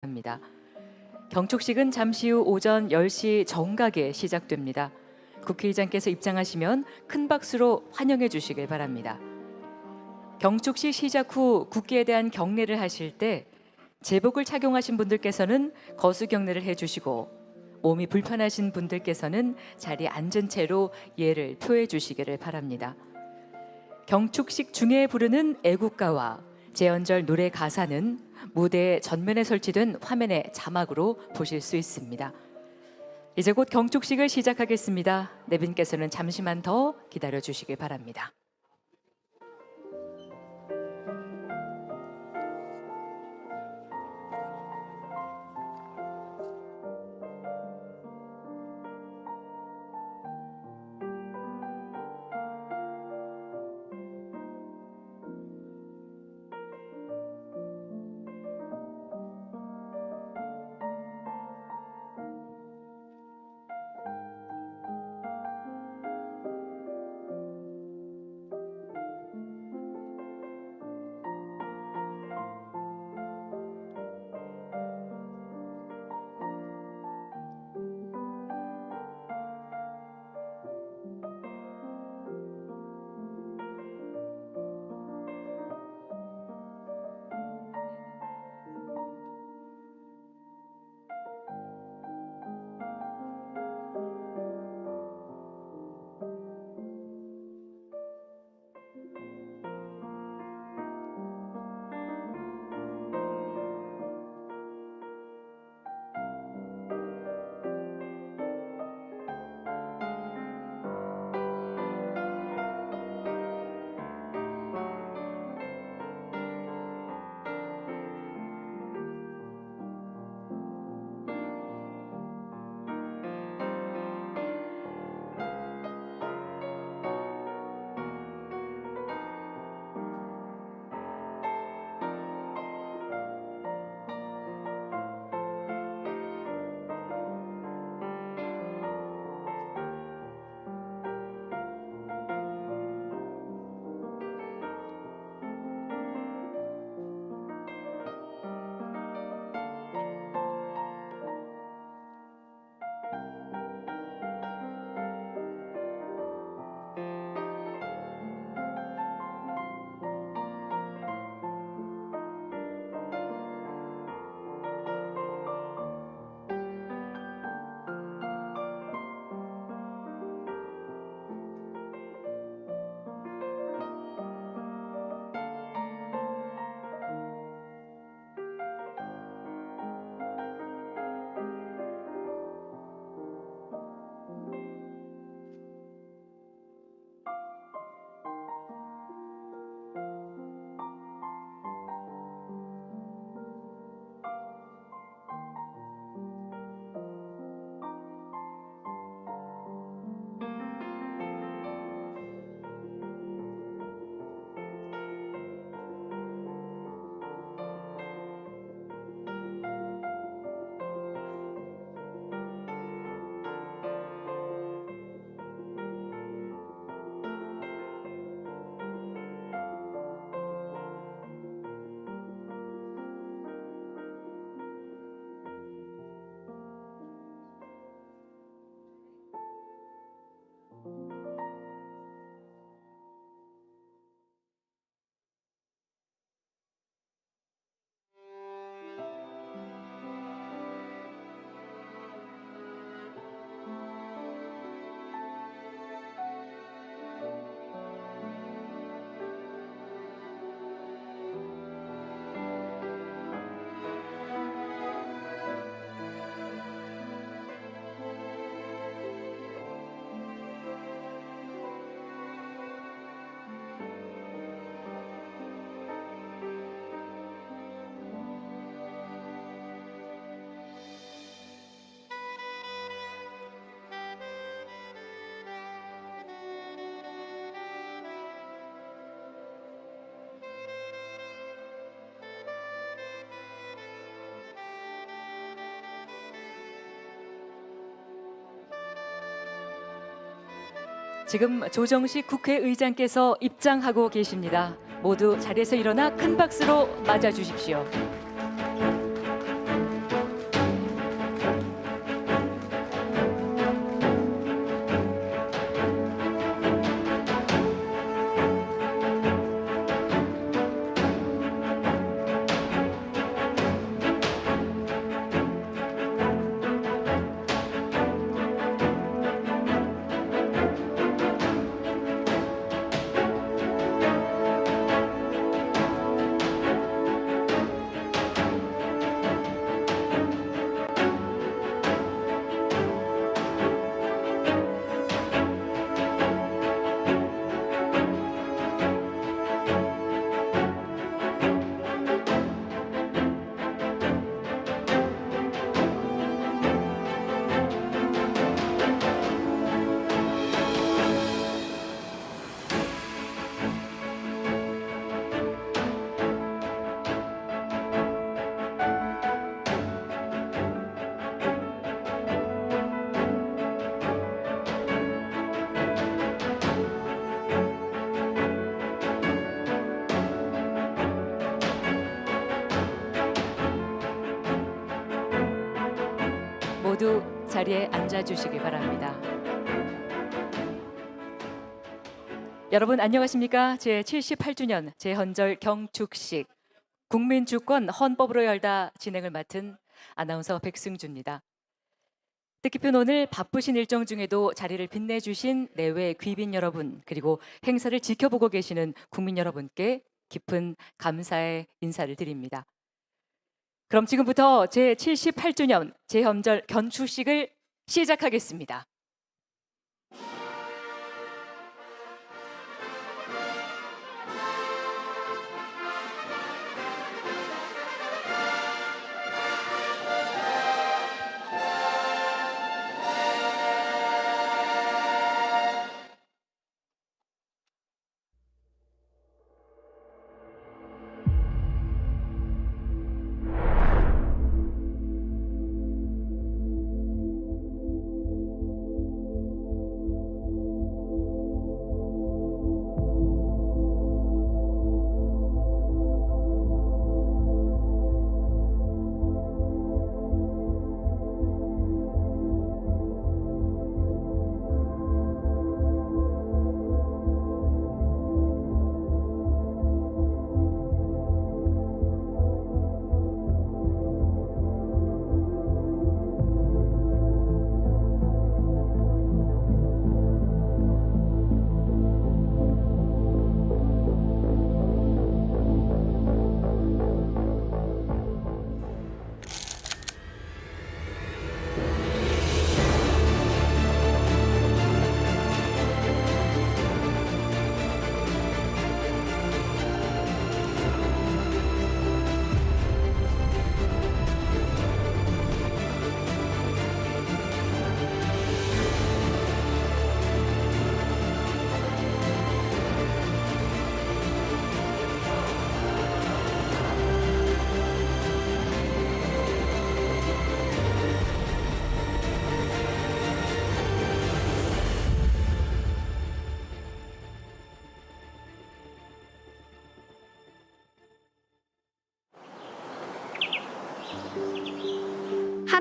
합니다. 경축식은 잠시 후 오전 10시 정각에 시작됩니다. 국회의장께서 입장하시면 큰 박수로 환영해 주시길 바랍니다. 경축식 시작 후 국기에 대한 경례를 하실 때 제복을 착용하신 분들께서는 거수 경례를 해주시고 몸이 불편하신 분들께서는 자리에 앉은 채로 예를 표해 주시기를 바랍니다. 경축식 중에 부르는 애국가와 제헌절 노래 가사는 무대 전면에 설치된 화면의 자막으로 보실 수 있습니다. 이제 곧 경축식을 시작하겠습니다. 내빈께서는 잠시만 더 기다려 주시길 바랍니다. 지금 조정식 국회의장께서 입장하고 계십니다. 모두 자리에서 일어나 큰 박수로 맞아 주십시오. 모두 자리에 앉아주시기 바랍니다. 여러분 안녕하십니까? 제78주년 제헌절 경축식 국민주권 헌법으로 열다 진행을 맡은 아나운서 백승주입니다. 뜻깊은 오늘 바쁘신 일정 중에도 자리를 빛내주신 내외 귀빈 여러분 그리고 행사를 지켜보고 계시는 국민 여러분께 깊은 감사의 인사를 드립니다. 그럼 지금부터 제78주년 제헌절 경축식을 시작하겠습니다.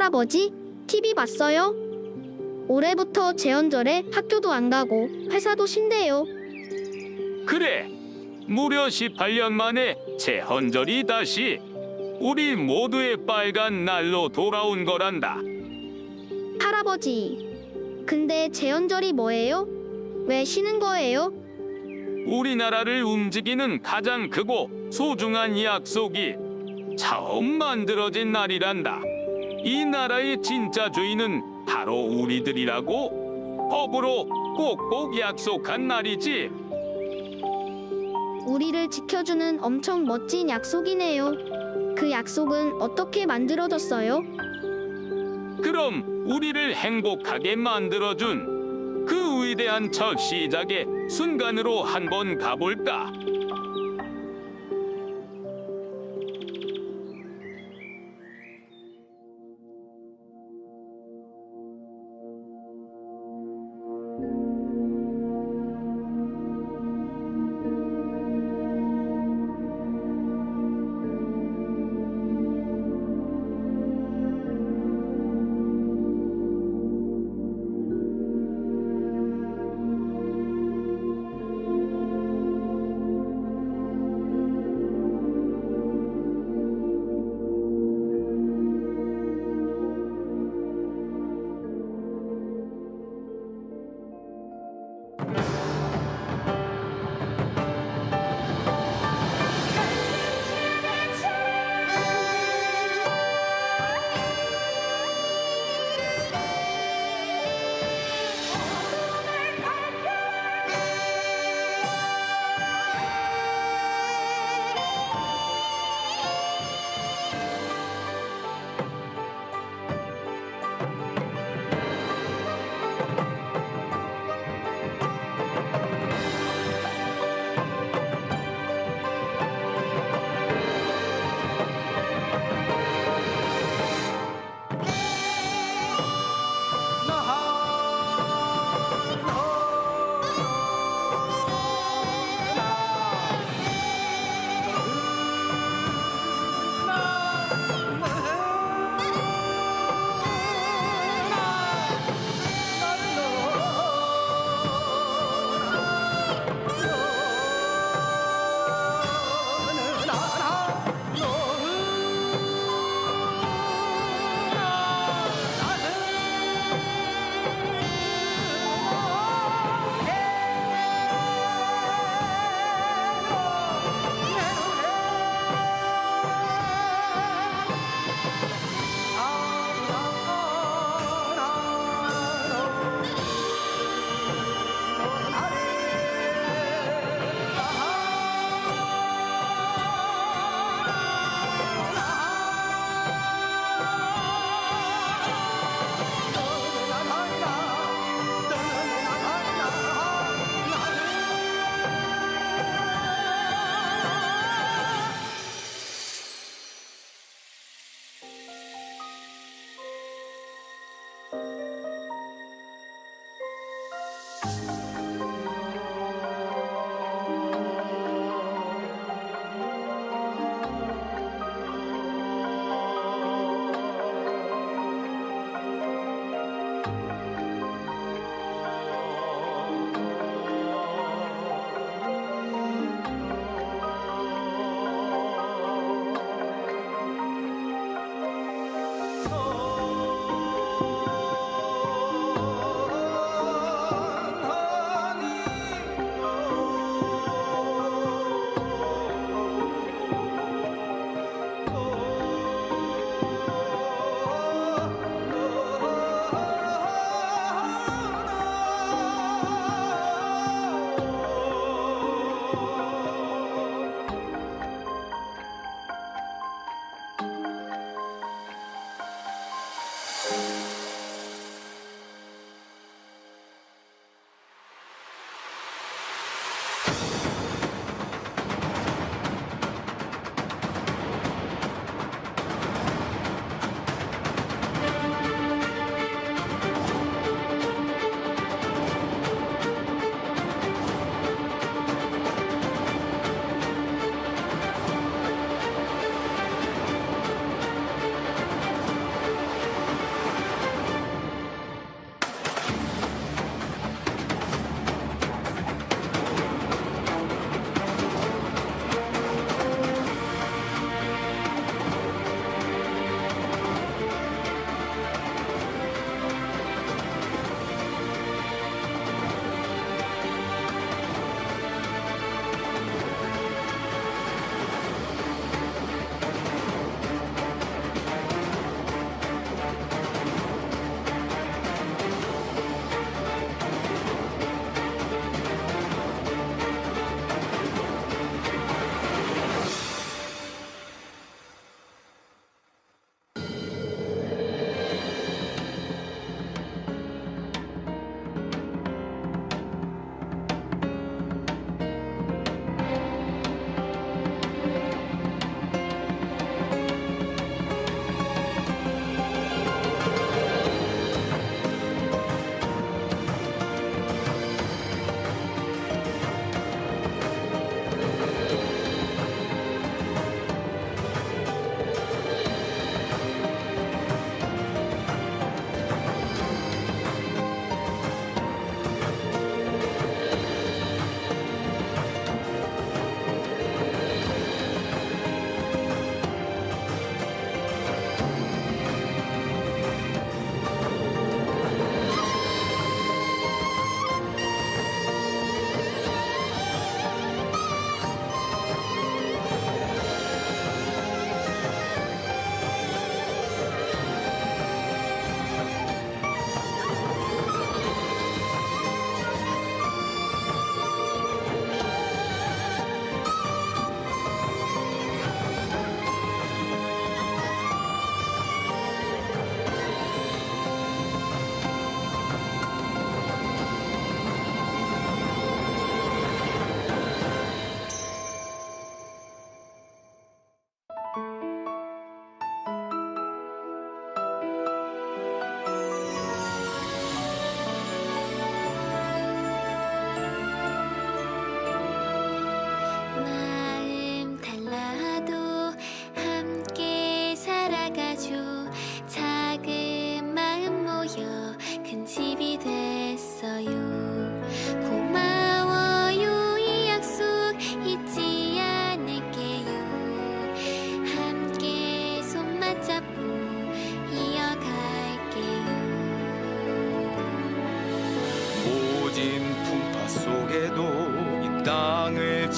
할아버지, TV 봤어요? 올해부터 제헌절에 학교도 안 가고 회사도 쉰대요. 그래, 무려 18년 만에 제헌절이 다시 우리 모두의 빨간 날로 돌아온 거란다. 할아버지, 근데 제헌절이 뭐예요? 왜 쉬는 거예요? 우리나라를 움직이는 가장 크고 소중한 약속이 처음 만들어진 날이란다. 이 나라의 진짜 주인은 바로 우리들이라고 법으로 꼭꼭 약속한 날이지. 우리를 지켜주는 엄청 멋진 약속이네요. 그 약속은 어떻게 만들어졌어요? 그럼 우리를 행복하게 만들어준 그 위대한 첫 시작의 순간으로 한번 가볼까?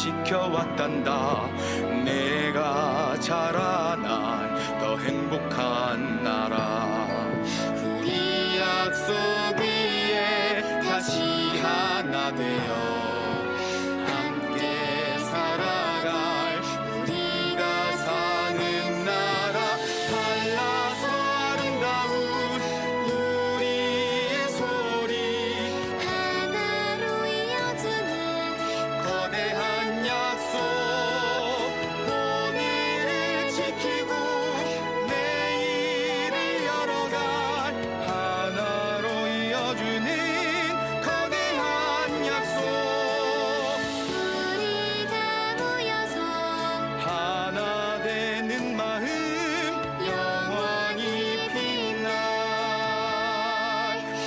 지켜왔단다. 내가 자라날 더 행복한 나라. 우리 약속 위에 다시 하나 되어 함께 살아갈 우리가 사는 나라. 달라서 아름다운 우리의 소리 하나로 이어주는 거대한 약속. 오늘을 지키고 내일을 열어갈 하나로 이어주는 거대한 약속. 우리가 모여서 하나 되는 마음 영원히 빛날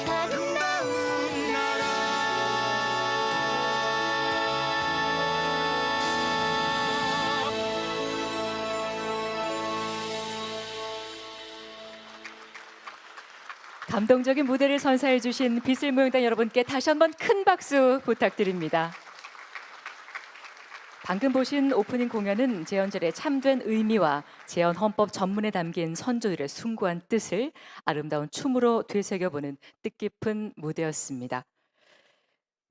아름다운 나라. 감동적인 무대를 선사해 주신 비슬무용단 여러분께 다시 한번 큰 박수 부탁드립니다. 방금 보신 오프닝 공연은 재연절의 참된 의미와 재연 헌법 전문에 담긴 선조들의 숭고한 뜻을 아름다운 춤으로 되새겨보는 뜻깊은 무대였습니다.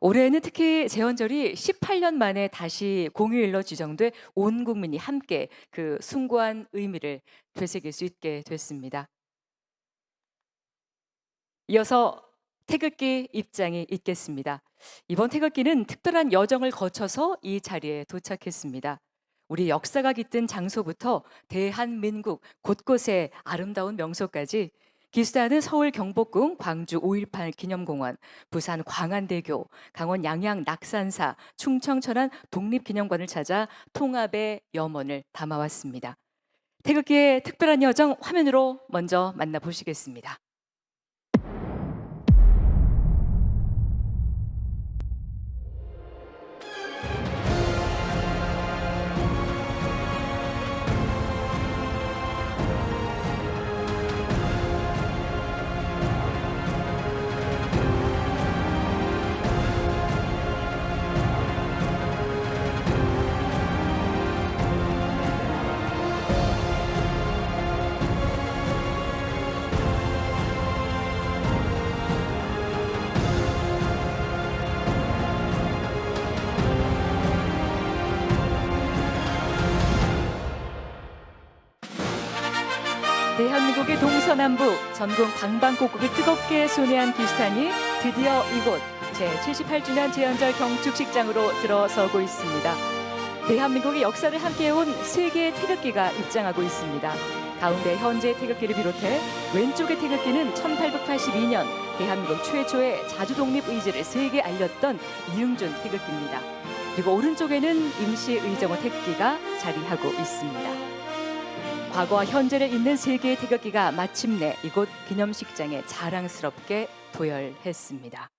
올해에는 특히 재연절이 18년 만에 다시 공휴일로 지정돼 온 국민이 함께 그 숭고한 의미를 되새길 수 있게 됐습니다. 이어서 태극기 입장이 있겠습니다. 이번 태극기는 특별한 여정을 거쳐서 이 자리에 도착했습니다. 우리 역사가 깃든 장소부터 대한민국 곳곳의 아름다운 명소까지 기수단은 서울 경복궁, 광주 5.18 기념공원, 부산 광안대교, 강원 양양 낙산사, 충청 천안 독립기념관을 찾아 통합의 염원을 담아왔습니다. 태극기의 특별한 여정 화면으로 먼저 만나보시겠습니다. 대한민국의 동서남북 전국 방방곡곡을 뜨겁게 순회한 기수단이 드디어 이곳 제78주년 재연절 경축식장으로 들어서고 있습니다. 대한민국의 역사를 함께해온 세 개의 태극기가 입장하고 있습니다. 가운데 현재 태극기를 비롯해 왼쪽의 태극기는 1882년 대한민국 최초의 자주독립 의지를 세계에 알렸던 이응준 태극기입니다. 그리고 오른쪽에는 임시의정호 태극기가 자리하고 있습니다. 과거와 현재를 잇는 세 개의 태극기가 마침내 이곳 기념식장에 자랑스럽게 도열했습니다.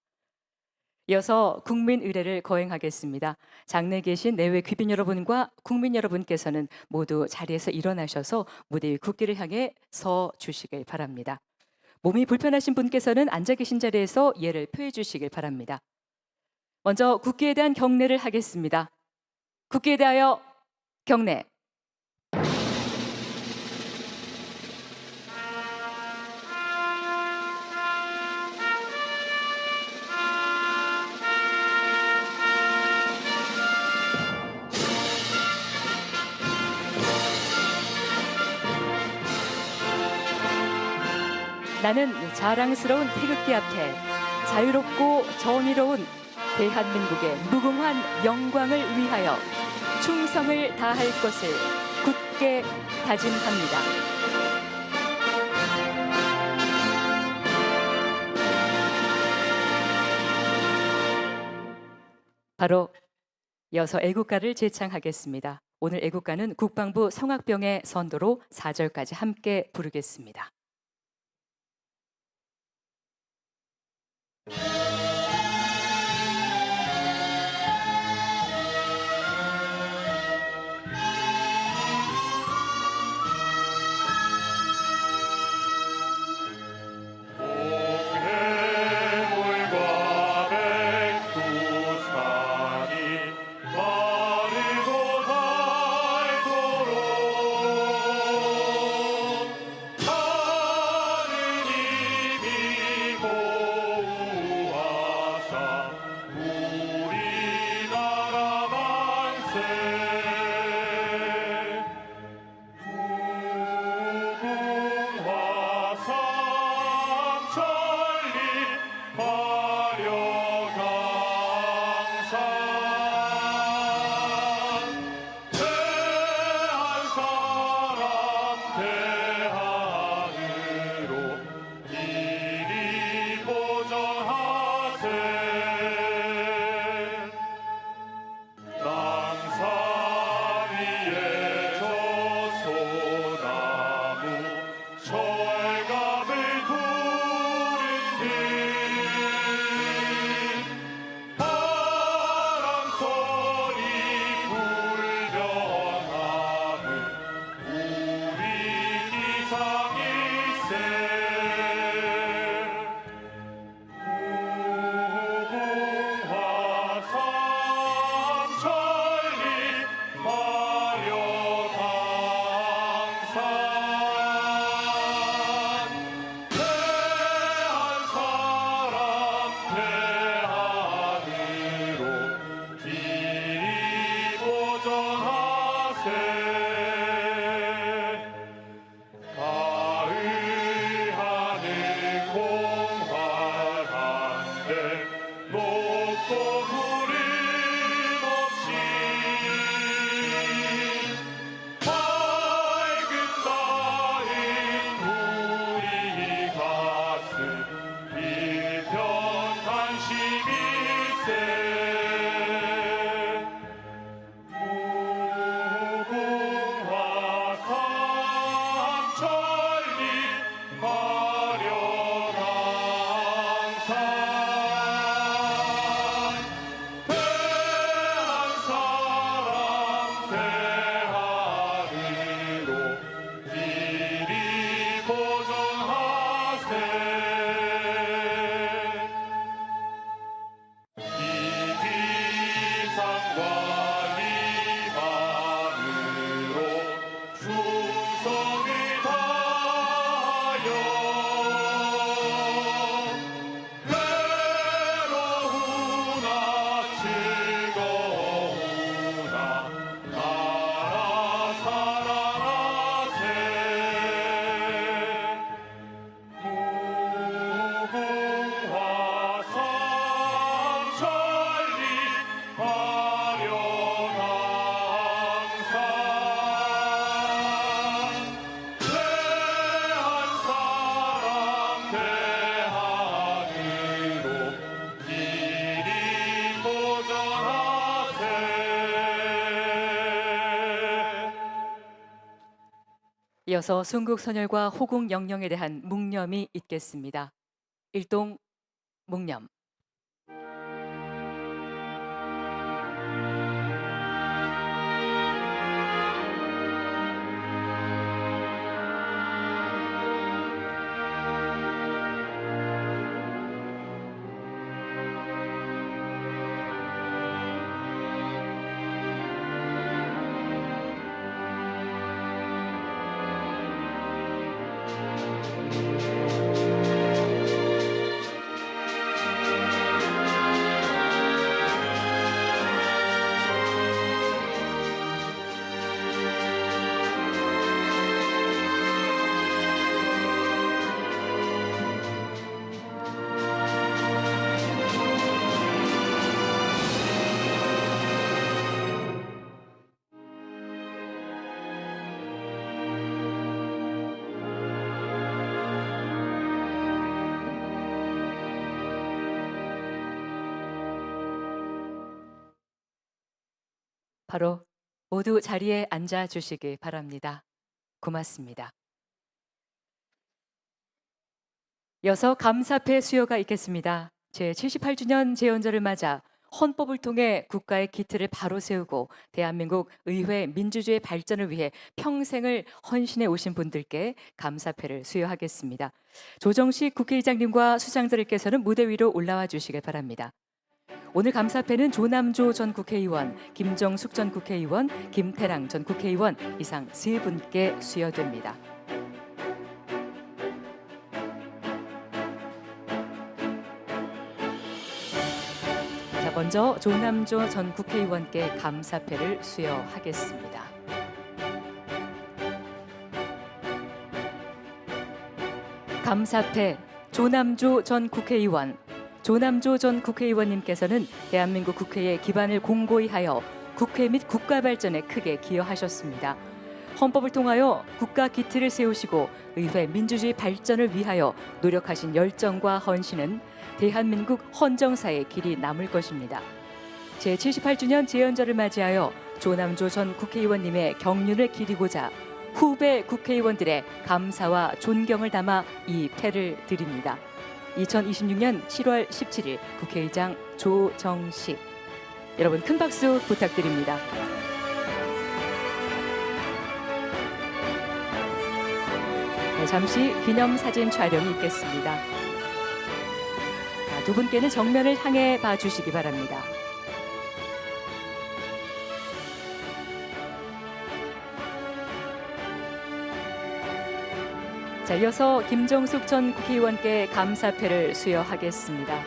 이어서 국민 의례를 거행하겠습니다. 장내에 계신 내외 귀빈 여러분과 국민 여러분께서는 모두 자리에서 일어나셔서 무대 위 국기를 향해 서 주시길 바랍니다. 몸이 불편하신 분께서는 앉아 계신 자리에서 예를 표해 주시길 바랍니다. 먼저 국기에 대한 경례를 하겠습니다. 국기에 대하여 경례. 나는 자랑스러운 태극기 앞에 자유롭고 정의로운 대한민국의 무궁한 영광을 위하여 충성을 다할 것을 굳게 다짐합니다. 바로 이어서 애국가를 제창하겠습니다. 오늘 애국가는 국방부 성학병의 선도로 4절까지 함께 부르겠습니다. 동해물과 백두산이 이어서 순국선열과 호국영령에 대한 묵념이 있겠습니다. 일동 묵념. 바로 모두 자리에 앉아 주시기 바랍니다. 고맙습니다. 이어서 감사패 수여가 있겠습니다. 제78주년 재연절을 맞아 헌법을 통해 국가의 기틀을 바로 세우고 대한민국 의회 민주주의 발전을 위해 평생을 헌신해 오신 분들께 감사패를 수여하겠습니다. 조정식 국회의장님과 수장들께서는 무대 위로 올라와 주시길 바랍니다. 오늘 감사패는 조남조 전 국회의원, 김정숙 전 국회의원, 김태랑 전 국회의원 이상 세 분께 수여됩니다. 자, 먼저 조남조 전 국회의원께 감사패를 수여하겠습니다. 감사패 조남조 전 국회의원. 조남조 전 국회의원님께서는 대한민국 국회의 기반을 공고히 하여 국회 및 국가 발전에 크게 기여하셨습니다. 헌법을 통하여 국가 기틀을 세우시고 의회 민주주의 발전을 위하여 노력하신 열정과 헌신은 대한민국 헌정사에 길이 남을 것입니다. 제78주년 재연절을 맞이하여 조남조 전 국회의원님의 경륜을 기리고자 후배 국회의원들의 감사와 존경을 담아 이 패를 드립니다. 2026년 7월 17일 국회의장 조정식. 여러분 큰 박수 부탁드립니다. 네, 잠시 기념사진 촬영이 있겠습니다. 두 분께는 정면을 향해 봐주시기 바랍니다. 자, 이어서 김정숙 전 국회의원께 감사패를 수여하겠습니다.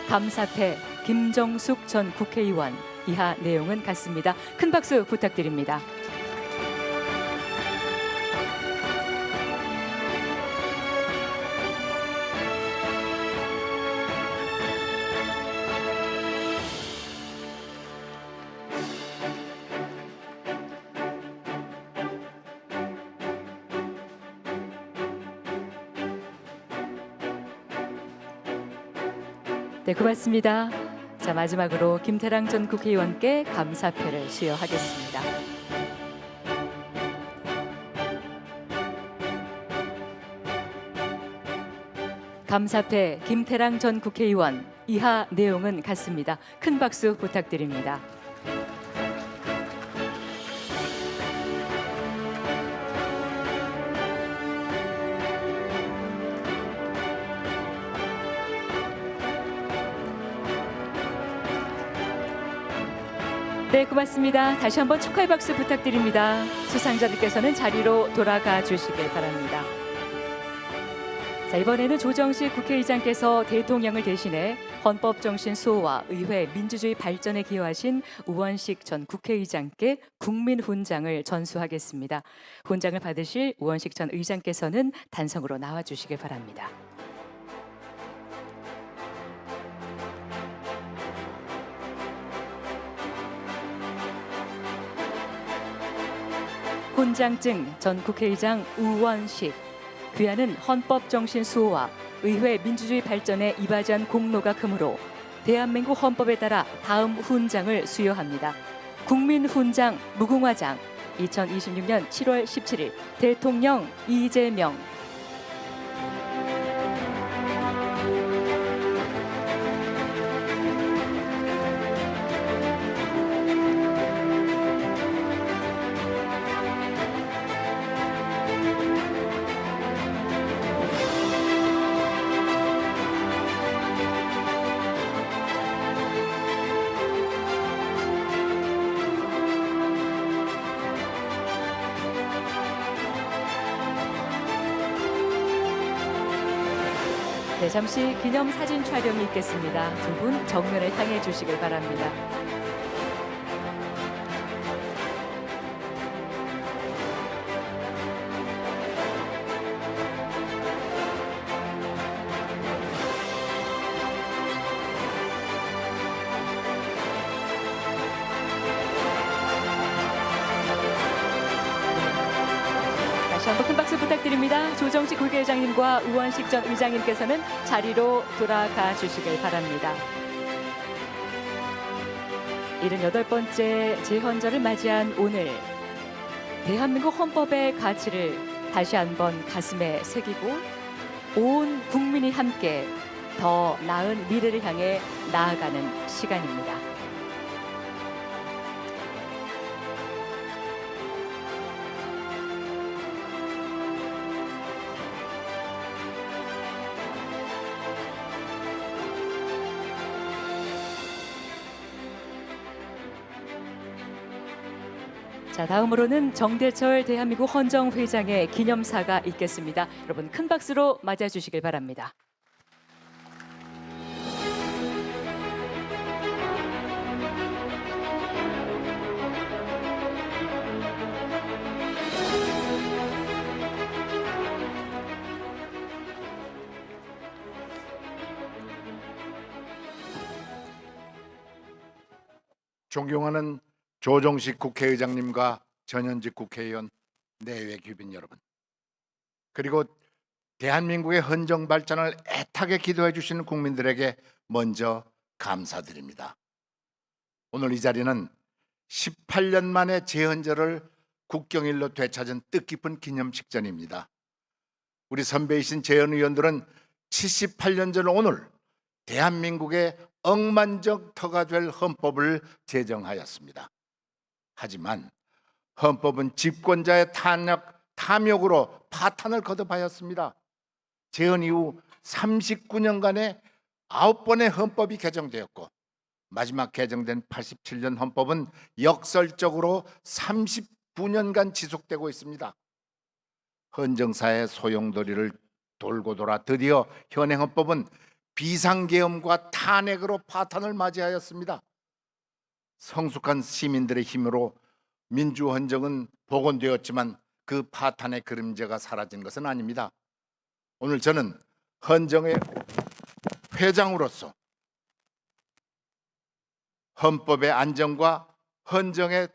감사패 김정숙 전 국회의원. 이하 내용은 같습니다. 큰 박수 부탁드립니다. 네, 고맙습니다. 자, 마지막으로 김태랑 전 국회의원께 감사패를 수여하겠습니다. 감사패 김태랑 전 국회의원. 이하 내용은 같습니다. 큰 박수 부탁드립니다. 네, 고맙습니다. 다시 한번 축하의 박수 부탁드립니다. 수상자들께서는 자리로 돌아가 주시길 바랍니다. 자, 이번에는 조정식 국회의장께서 대통령을 대신해 헌법정신 수호와 의회 민주주의 발전에 기여하신 우원식 전 국회의장께 국민훈장을 전수하겠습니다. 훈장을 받으실 우원식 전 의장께서는 단성으로 나와주시길 바랍니다. 훈장증 전 국회의장 우원식. 귀하는 헌법정신 수호와 의회 민주주의 발전에 이바지한 공로가 크므로 대한민국 헌법에 따라 다음 훈장을 수여합니다. 국민훈장 무궁화장 2026년 7월 17일 대통령 이재명. 네, 잠시 기념 사진 촬영이 있겠습니다. 두 분 정면을 향해 주시길 바랍니다. 다시 한번 큰 박수 부탁드립니다. 조정식 국회의장님과 우원식 전 의장님께서는 자리로 돌아가 주시길 바랍니다. 78번째 재헌절을 맞이한 오늘, 대한민국 헌법의 가치를 다시 한번 가슴에 새기고 온 국민이 함께 더 나은 미래를 향해 나아가는 시간입니다. 자, 다음으로는 정대철 대한민국 헌정회장의 기념사가 있겠습니다. 여러분 큰 박수로 맞아주시길 바랍니다. 존경하는 조정식 국회의장님과 전현직 국회의원, 내외 귀빈 여러분, 그리고 대한민국의 헌정 발전을 애타게 기도해 주시는 국민들에게 먼저 감사드립니다. 오늘 이 자리는 18년 만에 재헌절을 국경일로 되찾은 뜻깊은 기념식전입니다. 우리 선배이신 재헌 의원들은 78년 전 오늘 대한민국의 억만장터가 될 헌법을 제정하였습니다. 하지만 헌법은 집권자의 탐욕으로 파탄을 거듭하였습니다. 재헌 이후 39년간의 9번의 헌법이 개정되었고 마지막 개정된 87년 헌법은 역설적으로 39년간 지속되고 있습니다. 헌정사의 소용돌이를 돌고 돌아 드디어 현행 헌법은 비상계엄과 탄핵으로 파탄을 맞이하였습니다. 성숙한 시민들의 힘으로 민주헌정은 복원되었지만 그 파탄의 그림자가 사라진 것은 아닙니다. 오늘 저는 헌정의 회장으로서 헌법의 안정과 헌정의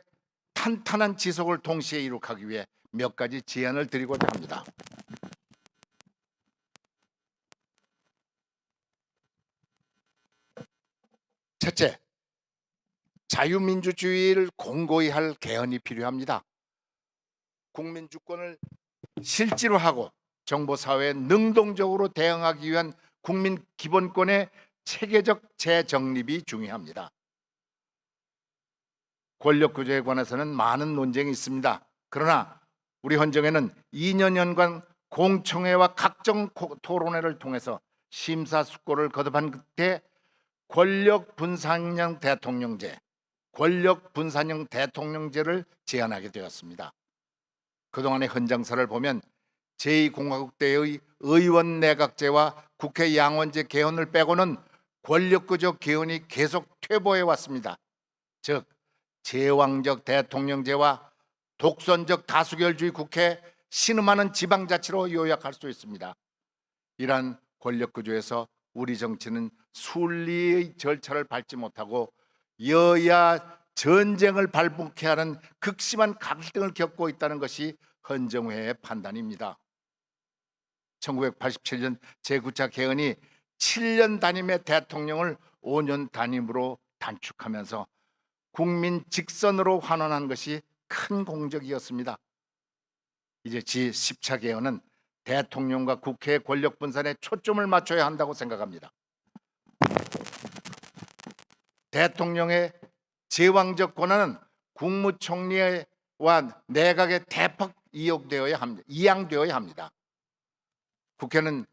탄탄한 지속을 동시에 이룩하기 위해 몇 가지 제안을 드리고자 합니다. 첫째, 자유민주주의를 공고히 할 개헌이 필요합니다. 국민 주권을 실제로 하고 정보사회에 능동적으로 대응하기 위한 국민 기본권의 체계적 재정립이 중요합니다. 권력구조에 관해서는 많은 논쟁이 있습니다. 그러나 우리 헌정에는 2년여간 공청회와 각종 토론회를 통해서 심사숙고를 거듭한 끝에 권력 분산형 대통령제, 권력 분산형 대통령제를 제안하게 되었습니다. 그동안의 헌정사를 보면 제2공화국 때의 의원 내각제와 국회 양원제 개헌을 빼고는 권력구조 개헌이 계속 퇴보해 왔습니다. 즉 제왕적 대통령제와 독선적 다수결주의 국회, 신음하는 지방자치로 요약할 수 있습니다. 이러한 권력구조에서 우리 정치는 순리의 절차를 밟지 못하고 여야 전쟁을 발붙게 하는 극심한 갈등을 겪고 있다는 것이 헌정회의 판단입니다. 1987년 제9차 개헌이 7년 단임의 대통령을 5년 단임으로 단축하면서 국민 직선으로 환원한 것이 큰 공적이었습니다. 이제 제10차 개헌은 대통령과 국회의 권력 분산에 초점을 맞춰야 한다고 생각합니다. 대통령의 제왕적 권한은 국무총리와 내각에 대폭 이양되어야 합니다. 국회는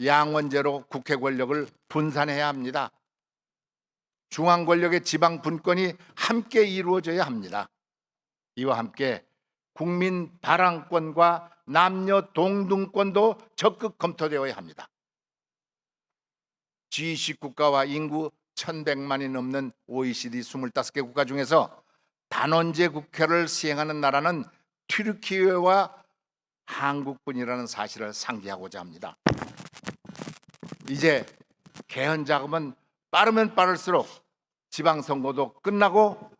양원제로 국회 권력을 분산해야 합니다. 중앙 권력의 지방 분권이 함께 이루어져야 합니다. 이와 함께 국민 발언권과 남녀 동등권도 적극 검토되어야 합니다. G20 국가와 인구 1100만이 넘는 OECD 25개 국가 중에서 단원제 국회를 시행하는 나라는 튀르키예와 한국뿐이라는 사실을 상기하고자 합니다. 이제 개헌 작업은 빠르면 빠를수록 지방선거도 끝나고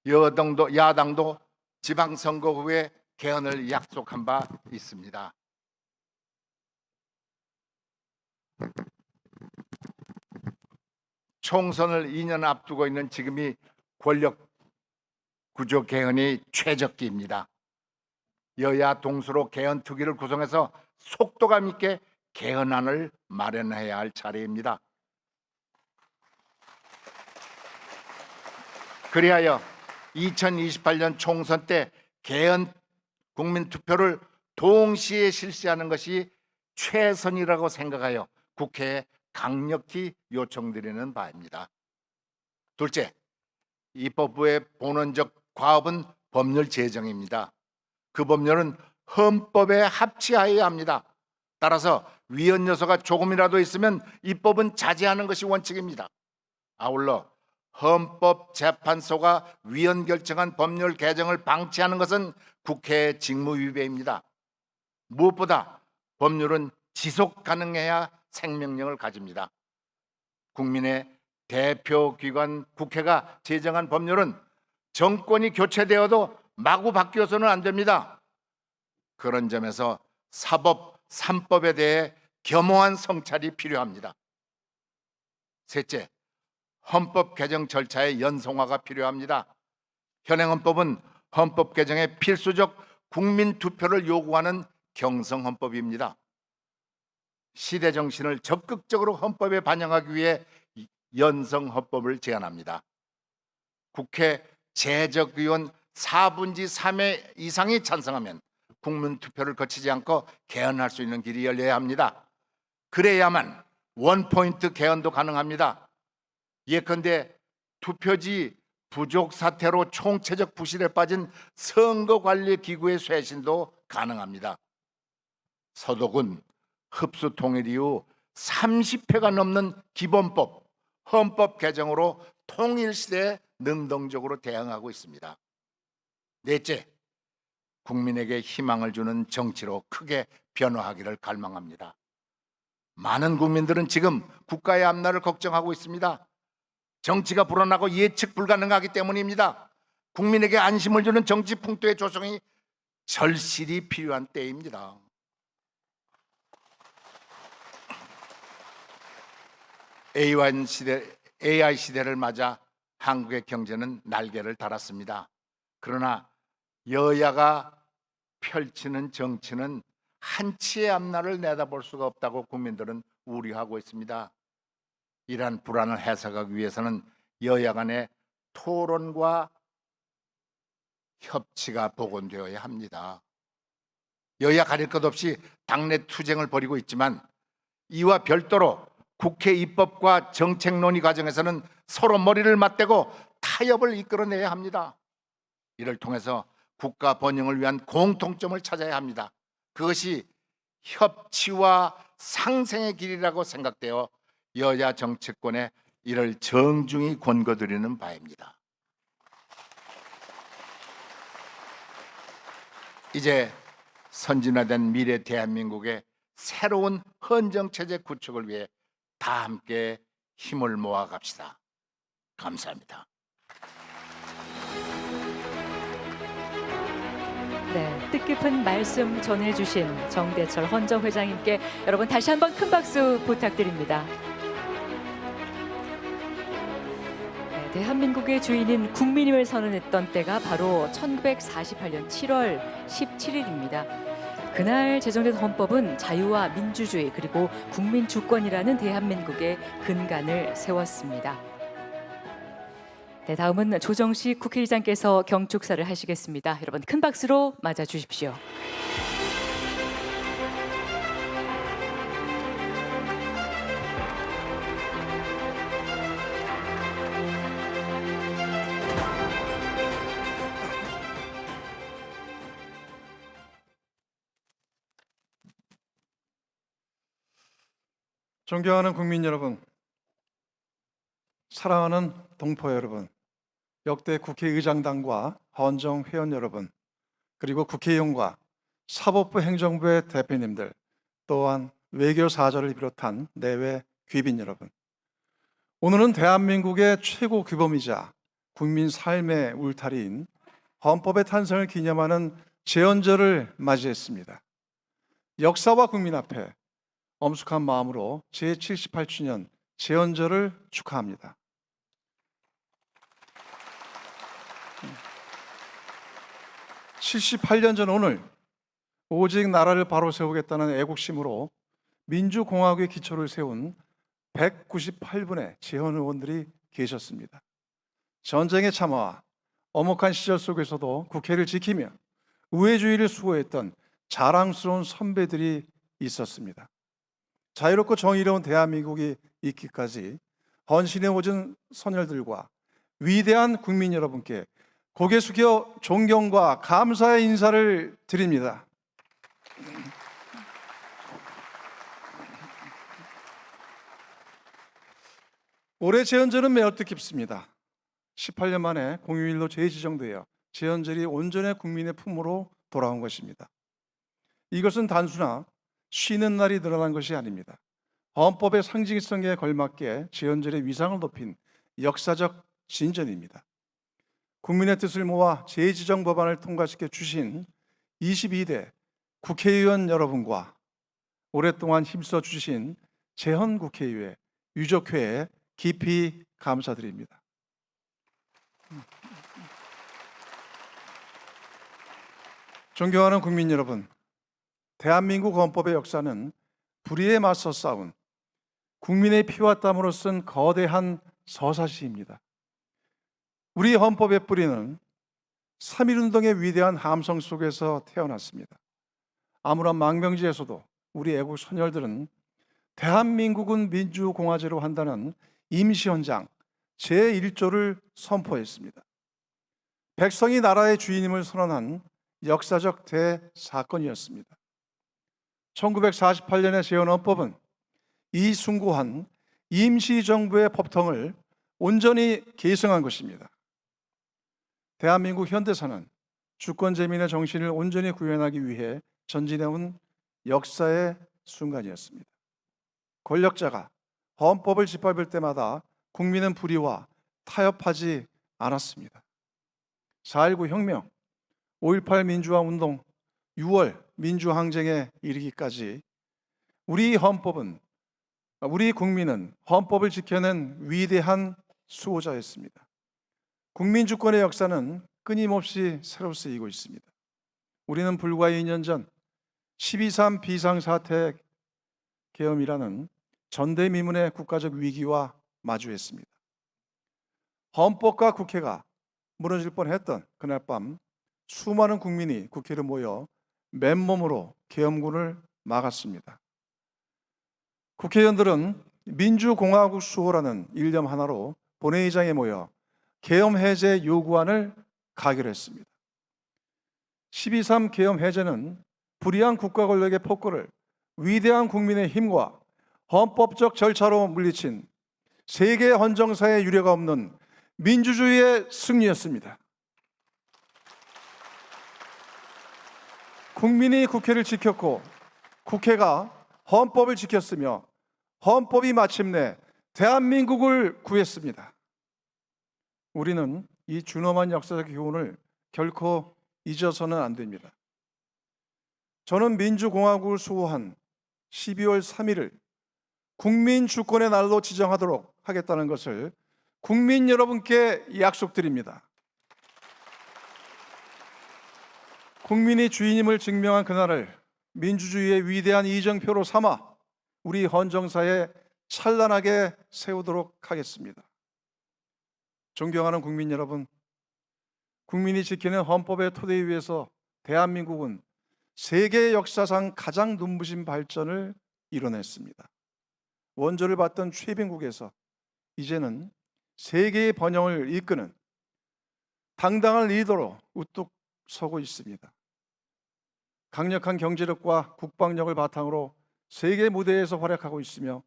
야당도 지방선거 후에 개헌을 약속한 바 있습니다. 총선을 2년 앞두고 있는 지금이 권력 구조 개헌이 최적기입니다. 여야 동수로 개헌 특위를 구성해서 속도감 있게 개헌안을 마련해야 할 차례입니다. 그리하여 2028년 총선 때 개헌 국민투표를 동시에 실시하는 것이 최선이라고 생각하여 국회에 강력히 요청드리는 바입니다. 둘째, 입법부의 본원적 과업은 법률 제정입니다. 그 법률은 헌법에 합치하여야 합니다. 따라서 위헌 요소가 조금이라도 있으면 입법은 자제하는 것이 원칙입니다. 아울러 헌법재판소가 위헌 결정한 법률 개정을 방치하는 것은 국회의 직무 위배입니다. 무엇보다 법률은 지속 가능해야 생명력을 가집니다. 국민의 대표기관 국회가 제정한 법률은 정권이 교체되어도 마구 바뀌어서는 안 됩니다. 그런 점에서 사법 3법에 대해 겸허한 성찰이 필요합니다. 셋째, 헌법 개정 절차의 연성화가 필요합니다. 현행 헌법은 헌법 개정의 필수적 국민 투표를 요구하는 경성 헌법입니다. 시대 정신을 적극적으로 헌법에 반영하기 위해 연성 헌법을 제안합니다. 국회 재적의원 4분의 3회 이상이 찬성하면 국민 투표를 거치지 않고 개헌할 수 있는 길이 열려야 합니다. 그래야만 원포인트 개헌도 가능합니다. 예컨대 투표지 부족 사태로 총체적 부실에 빠진 선거관리기구의 쇄신도 가능합니다. 서독은 흡수 통일 이후 30회가 넘는 기본법, 헌법 개정으로 통일 시대에 능동적으로 대응하고 있습니다. 넷째, 국민에게 희망을 주는 정치로 크게 변화하기를 갈망합니다. 많은 국민들은 지금 국가의 앞날을 걱정하고 있습니다. 정치가 불안하고 예측 불가능하기 때문입니다. 국민에게 안심을 주는 정치 풍토의 조성이 절실히 필요한 때입니다. AI 시대를 맞아 한국의 경제는 날개를 달았습니다. 그러나 여야가 펼치는 정치는 한치의 앞날을 내다볼 수가 없다고 국민들은 우려하고 있습니다. 이러한 불안을 해소하기 위해서는 여야 간의 토론과 협치가 복원되어야 합니다. 여야 가릴 것 없이 당내 투쟁을 벌이고 있지만 이와 별도로 국회 입법과 정책 논의 과정에서는 서로 머리를 맞대고 타협을 이끌어내야 합니다. 이를 통해서 국가 번영을 위한 공통점을 찾아야 합니다. 그것이 협치와 상생의 길이라고 생각되어 여야 정치권에 이를 정중히 권고드리는 바입니다. 이제 선진화된 미래 대한민국의 새로운 헌정체제 구축을 위해 다 함께 힘을 모아 갑시다. 감사합니다. 네, 뜻깊은 말씀 전해주신 정대철 헌정회장님께 여러분 다시 한번 큰 박수 부탁드립니다. 네, 대한민국의 주인인 국민임을 선언했던 때가 바로 1948년 7월 17일입니다. 그날 제정된 헌법은 자유와 민주주의 그리고 국민 주권이라는 대한민국의 근간을 세웠습니다. 네, 다음은 조정식 국회의장께서 경축사를 하시겠습니다. 여러분 큰 박수로 맞아 주십시오. 존경하는 국민 여러분, 사랑하는 동포 여러분, 역대 국회의장단과 헌정회원 여러분, 그리고 국회의원과 사법부 행정부의 대표님들, 또한 외교사절을 비롯한 내외 귀빈 여러분, 오늘은 대한민국의 최고 규범이자 국민 삶의 울타리인 헌법의 탄생을 기념하는 제헌절을 맞이했습니다. 역사와 국민 앞에 엄숙한 마음으로 제78주년 제헌절을 축하합니다. 78년 전 오늘 오직 나라를 바로 세우겠다는 애국심으로 민주공화국의 기초를 세운 198분의 제헌 의원들이 계셨습니다. 전쟁의 참화와 엄혹한 시절 속에서도 국회를 지키며 우회주의를 수호했던 자랑스러운 선배들이 있었습니다. 자유롭고 정의로운 대한민국이 있기까지 헌신해 오신 선열들과 위대한 국민 여러분께 고개 숙여 존경과 감사의 인사를 드립니다. 올해 제헌절은 매우 뜻깊습니다. 18년 만에 공휴일로 재지정되어 제헌절이 온전히 국민의 품으로 돌아온 것입니다. 이것은 단순한 쉬는 날이 늘어난 것이 아닙니다. 헌법의 상징성에 걸맞게 제헌절의 위상을 높인 역사적 진전입니다. 국민의 뜻을 모아 재지정 법안을 통과시켜 주신 22대 국회의원 여러분과 오랫동안 힘써 주신 제헌국회의회, 유족회에 깊이 감사드립니다. 존경하는 국민 여러분, 대한민국 헌법의 역사는 불의에 맞서 싸운 국민의 피와 땀으로 쓴 거대한 서사시입니다. 우리 헌법의 뿌리는 3.1운동의 위대한 함성 속에서 태어났습니다. 아무런 망명지에서도 우리 애국 선열들은 대한민국은 민주공화제로 한다는 임시헌장 제1조를 선포했습니다. 백성이 나라의 주인임을 선언한 역사적 대사건이었습니다. 1948년의 제헌헌법은 이 숭고한 임시정부의 법통을 온전히 계승한 것입니다. 대한민국 현대사는 주권재민의 정신을 온전히 구현하기 위해 전진해온 역사의 순간이었습니다. 권력자가 헌법을 짓밟을 때마다 국민은 불의와 타협하지 않았습니다. 4.19 혁명, 5.18 민주화운동, 6월 민주항쟁에 이르기까지 우리 국민은 헌법을 지켜낸 위대한 수호자였습니다. 국민주권의 역사는 끊임없이 새로 쓰이고 있습니다. 우리는 불과 2년 전 12.3 비상사태 계엄이라는 전대미문의 국가적 위기와 마주했습니다. 헌법과 국회가 무너질 뻔했던 그날 밤 수많은 국민이 국회로 모여 맨몸으로 계엄군을 막았습니다. 국회의원들은 민주공화국 수호라는 일념 하나로 본회의장에 모여 계엄 해제 요구안을 가결했습니다. 12.3 계엄 해제는 불의한 국가 권력의 폭거를 위대한 국민의 힘과 헌법적 절차로 물리친 세계 헌정사의 유례가 없는 민주주의의 승리였습니다. 국민이 국회를 지켰고 국회가 헌법을 지켰으며 헌법이 마침내 대한민국을 구했습니다. 우리는 이 준엄한 역사적 교훈을 결코 잊어서는 안 됩니다. 저는 민주공화국을 수호한 12월 3일을 국민 주권의 날로 지정하도록 하겠다는 것을 국민 여러분께 약속드립니다. 국민이 주인임을 증명한 그날을 민주주의의 위대한 이정표로 삼아 우리 헌정사에 찬란하게 세우도록 하겠습니다. 존경하는 국민 여러분, 국민이 지키는 헌법의 토대 위에서 대한민국은 세계 역사상 가장 눈부신 발전을 이뤄냈습니다. 원조를 받던 최빈국에서 이제는 세계의 번영을 이끄는 당당한 리더로 우뚝 서고 있습니다. 강력한 경제력과 국방력을 바탕으로 세계 무대에서 활약하고 있으며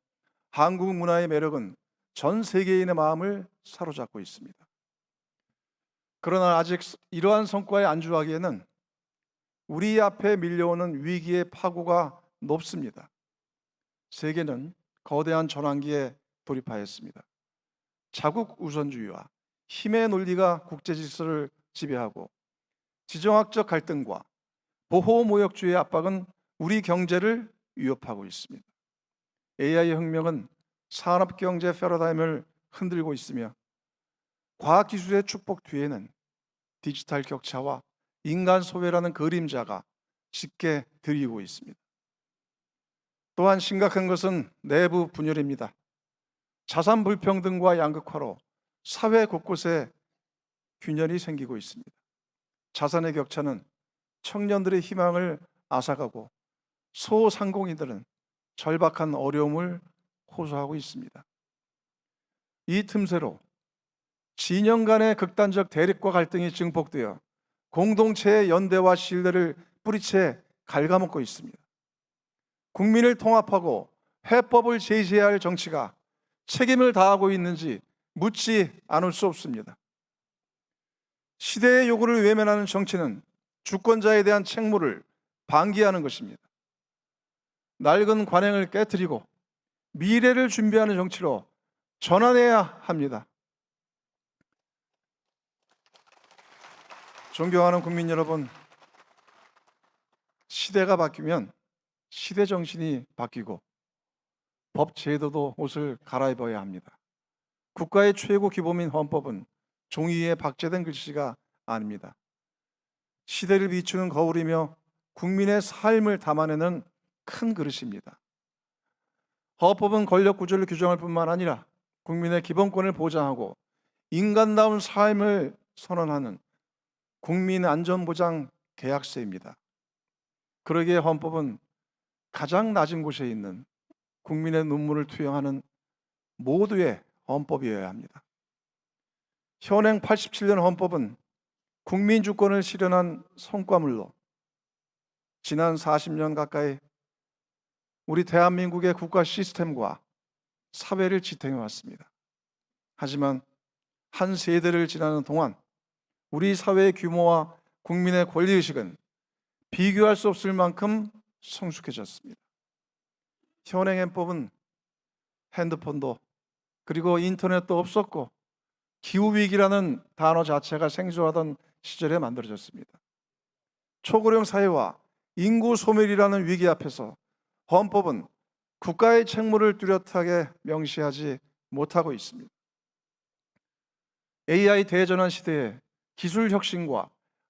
한국 문화의 매력은 전 세계인의 마음을 사로잡고 있습니다. 그러나 아직 이러한 성과에 안주하기에는 우리 앞에 밀려오는 위기의 파고가 높습니다. 세계는 거대한 전환기에 돌입하였습니다. 자국 우선주의와 힘의 논리가 국제 질서를 지배하고 지정학적 갈등과 보호무역주의의 압박은 우리 경제를 위협하고 있습니다. AI 혁명은 산업경제 패러다임을 흔들고 있으며 과학기술의 축복 뒤에는 디지털 격차와 인간 소외라는 그림자가 짙게 드리고 있습니다. 또한 심각한 것은 내부 분열입니다. 자산 불평등과 양극화로 사회 곳곳에 균열이 생기고 있습니다. 자산의 격차는 청년들의 희망을 앗아가고 소상공인들은 절박한 어려움을 호소하고 있습니다. 이 틈새로 진영 간의 극단적 대립과 갈등이 증폭되어 공동체의 연대와 신뢰를 뿌리채 갉아먹고 있습니다. 국민을 통합하고 해법을 제시해야 할 정치가 책임을 다하고 있는지 묻지 않을 수 없습니다. 시대의 요구를 외면하는 정치는 주권자에 대한 책무를 방기하는 것입니다. 낡은 관행을 깨트리고 미래를 준비하는 정치로 전환해야 합니다. 존경하는 국민 여러분, 시대가 바뀌면 시대 정신이 바뀌고 법 제도도 옷을 갈아입어야 합니다. 국가의 최고 기본인 헌법은 종이에 박제된 글씨가 아닙니다. 시대를 비추는 거울이며 국민의 삶을 담아내는 큰 그릇입니다. 헌법은 권력 구조를 규정할 뿐만 아니라 국민의 기본권을 보장하고 인간다운 삶을 선언하는 국민 안전보장 계약서입니다. 그러기에 헌법은 가장 낮은 곳에 있는 국민의 눈물을 투영하는 모두의 헌법이어야 합니다. 현행 87년 헌법은 국민 주권을 실현한 성과물로 지난 40년 가까이 우리 대한민국의 국가 시스템과 사회를 지탱해 왔습니다. 하지만 한 세대를 지나는 동안 우리 사회의 규모와 국민의 권리의식은 비교할 수 없을 만큼 성숙해졌습니다. 현행 헌법은 핸드폰도 그리고 인터넷도 없었고 기후위기라는 단어 자체가 생소하던 시절에 만들어졌습니다. 초고령 사회와 인구 소멸이라는 위기 앞에서 헌법은 국가의 책무를 뚜렷하게 명시하지 못하고 있습니다. AI 대전환 시대에 기술 혁신과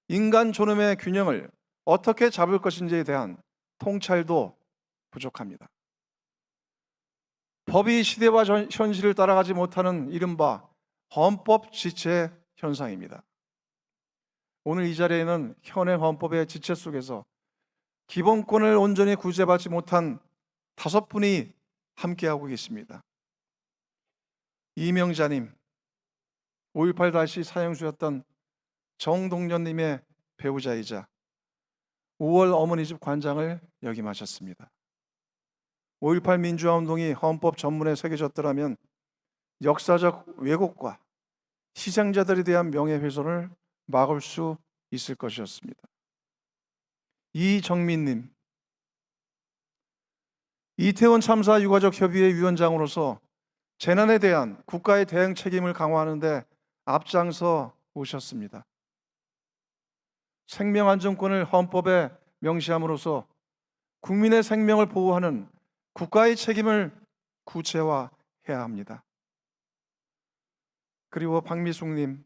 인간 존엄의 균형을 어떻게 잡을 것인지에 대한 통찰도 부족합니다. 법이 시대와 현실을 따라가지 못하는 이른바 헌법 지체 현상입니다. 오늘 이 자리에는 현행 헌법의 지체 속에서 기본권을 온전히 구제받지 못한 5분이 함께하고 계십니다. 이명자님, 5.18 당시 사형수였던 정동련님의 배우자이자 5월 어머니집 관장을 역임하셨습니다. 5.18 민주화운동이 헌법 전문에 새겨졌더라면 역사적 왜곡과 희생자들에 대한 명예훼손을 막을 수 있을 것이었습니다. 이정민님, 이태원 참사 유가족 협의회 위원장으로서 재난에 대한 국가의 대응 책임을 강화하는 데 앞장서 오셨습니다. 생명안전권을 헌법에 명시함으로써 국민의 생명을 보호하는 국가의 책임을 구체화해야 합니다. 그리고 박미숙님,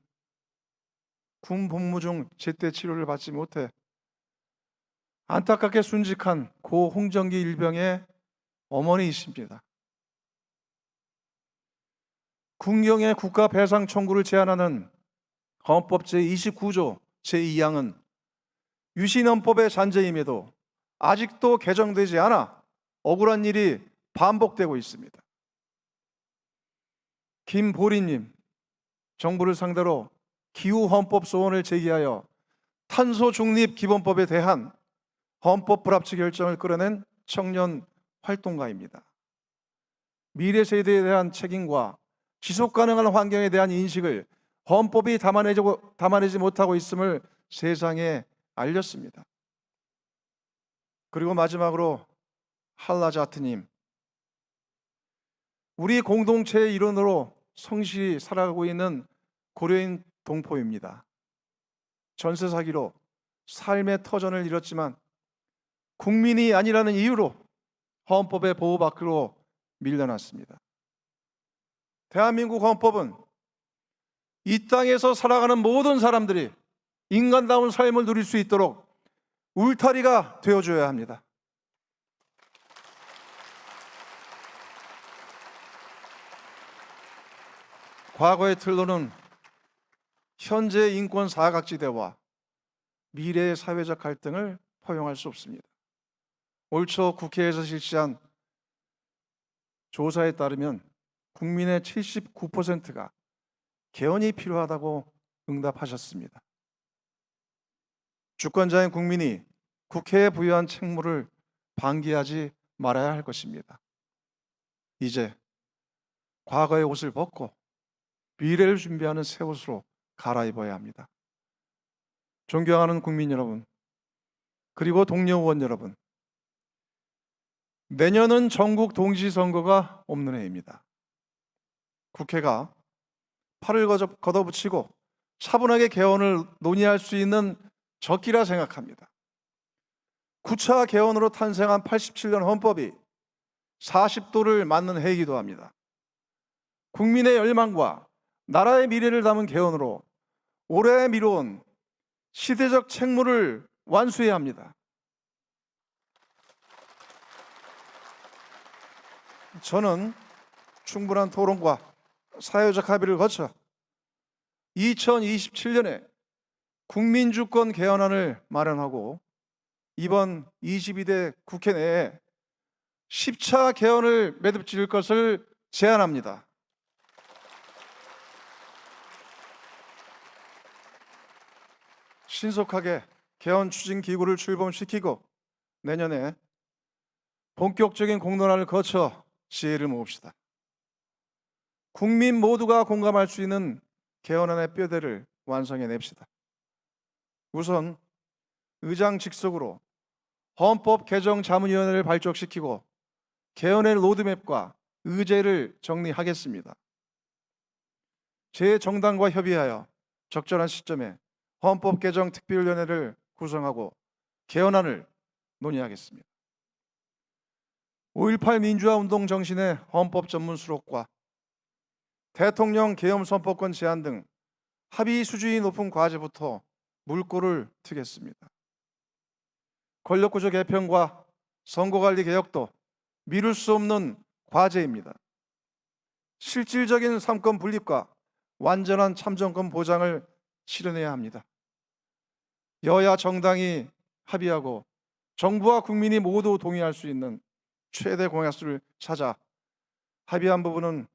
군 복무 중 제때 치료를 받지 못해 안타깝게 순직한 고 홍정기 일병의 어머니이십니다. 군경의 국가 배상 청구를 제한하는 헌법 제29조 제2항은 유신헌법의 잔재임에도 아직도 개정되지 않아 억울한 일이 반복되고 있습니다. 김보리님, 정부를 상대로 기후헌법 소원을 제기하여 탄소 중립 기본법에 대한 헌법 불합치 결정을 끌어낸 청년 활동가입니다. 미래 세대에 대한 책임과 지속 가능한 환경에 대한 인식을 헌법이 담아내지 못하고 있음을 세상에 알렸습니다. 그리고 마지막으로 할라자트님, 우리 공동체의 일원으로 성실히 살아가고 있는 고려인 동포입니다. 전세 사기로 삶의 터전을 잃었지만 국민이 아니라는 이유로 헌법의 보호 밖으로 밀려났습니다. 대한민국 헌법은 이 땅에서 살아가는 모든 사람들이 인간다운 삶을 누릴 수 있도록 울타리가 되어줘야 합니다. 과거의 틀로는 현재의 인권 사각지대와 미래의 사회적 갈등을 포용할 수 없습니다. 올 초 국회에서 실시한 조사에 따르면 국민의 79%가 개헌이 필요하다고 응답하셨습니다. 주권자인 국민이 국회에 부여한 책무를 방기하지 말아야 할 것입니다. 이제 과거의 옷을 벗고 미래를 준비하는 새 옷으로 갈아입어야 합니다. 존경하는 국민 여러분, 그리고 동료 의원 여러분, 내년은 전국 동시 선거가 없는 해입니다. 국회가 팔을 걷어붙이고 차분하게 개헌을 논의할 수 있는 적기라 생각합니다. 9차 개헌으로 탄생한 87년 헌법이 40도를 맞는 해이기도 합니다. 국민의 열망과 나라의 미래를 담은 개헌으로 오래 미뤄온 시대적 책무를 완수해야 합니다. 저는 충분한 토론과 사회적 합의를 거쳐 2027년에 국민주권 개헌안을 마련하고 이번 22대 국회 내에 10차 개헌을 매듭지을 것을 제안합니다. 신속하게 개헌 추진 기구를 출범시키고 내년에 본격적인 공론화를 거쳐 지혜를 모읍시다. 국민 모두가 공감할 수 있는 개헌안의 뼈대를 완성해냅시다. 우선 의장 직속으로 헌법 개정 자문위원회를 발족시키고 개헌의 로드맵과 의제를 정리하겠습니다. 제 정당과 협의하여 적절한 시점에 헌법 개정 특별위원회를 구성하고 개헌안을 논의하겠습니다. 5.18 민주화 운동 정신의 헌법 전문 수록과 대통령 계엄 선포권 제한 등 합의 수준이 높은 과제부터 물꼬를 트겠습니다. 권력구조 개편과 선거관리 개혁도 미룰 수 없는 과제입니다. 실질적인 삼권 분립과 완전한 참정권 보장을 실현해야 합니다. 여야 정당이 합의하고 정부와 국민이 모두 동의할 수 있는 최대 공약수를 찾아 합의한 부분은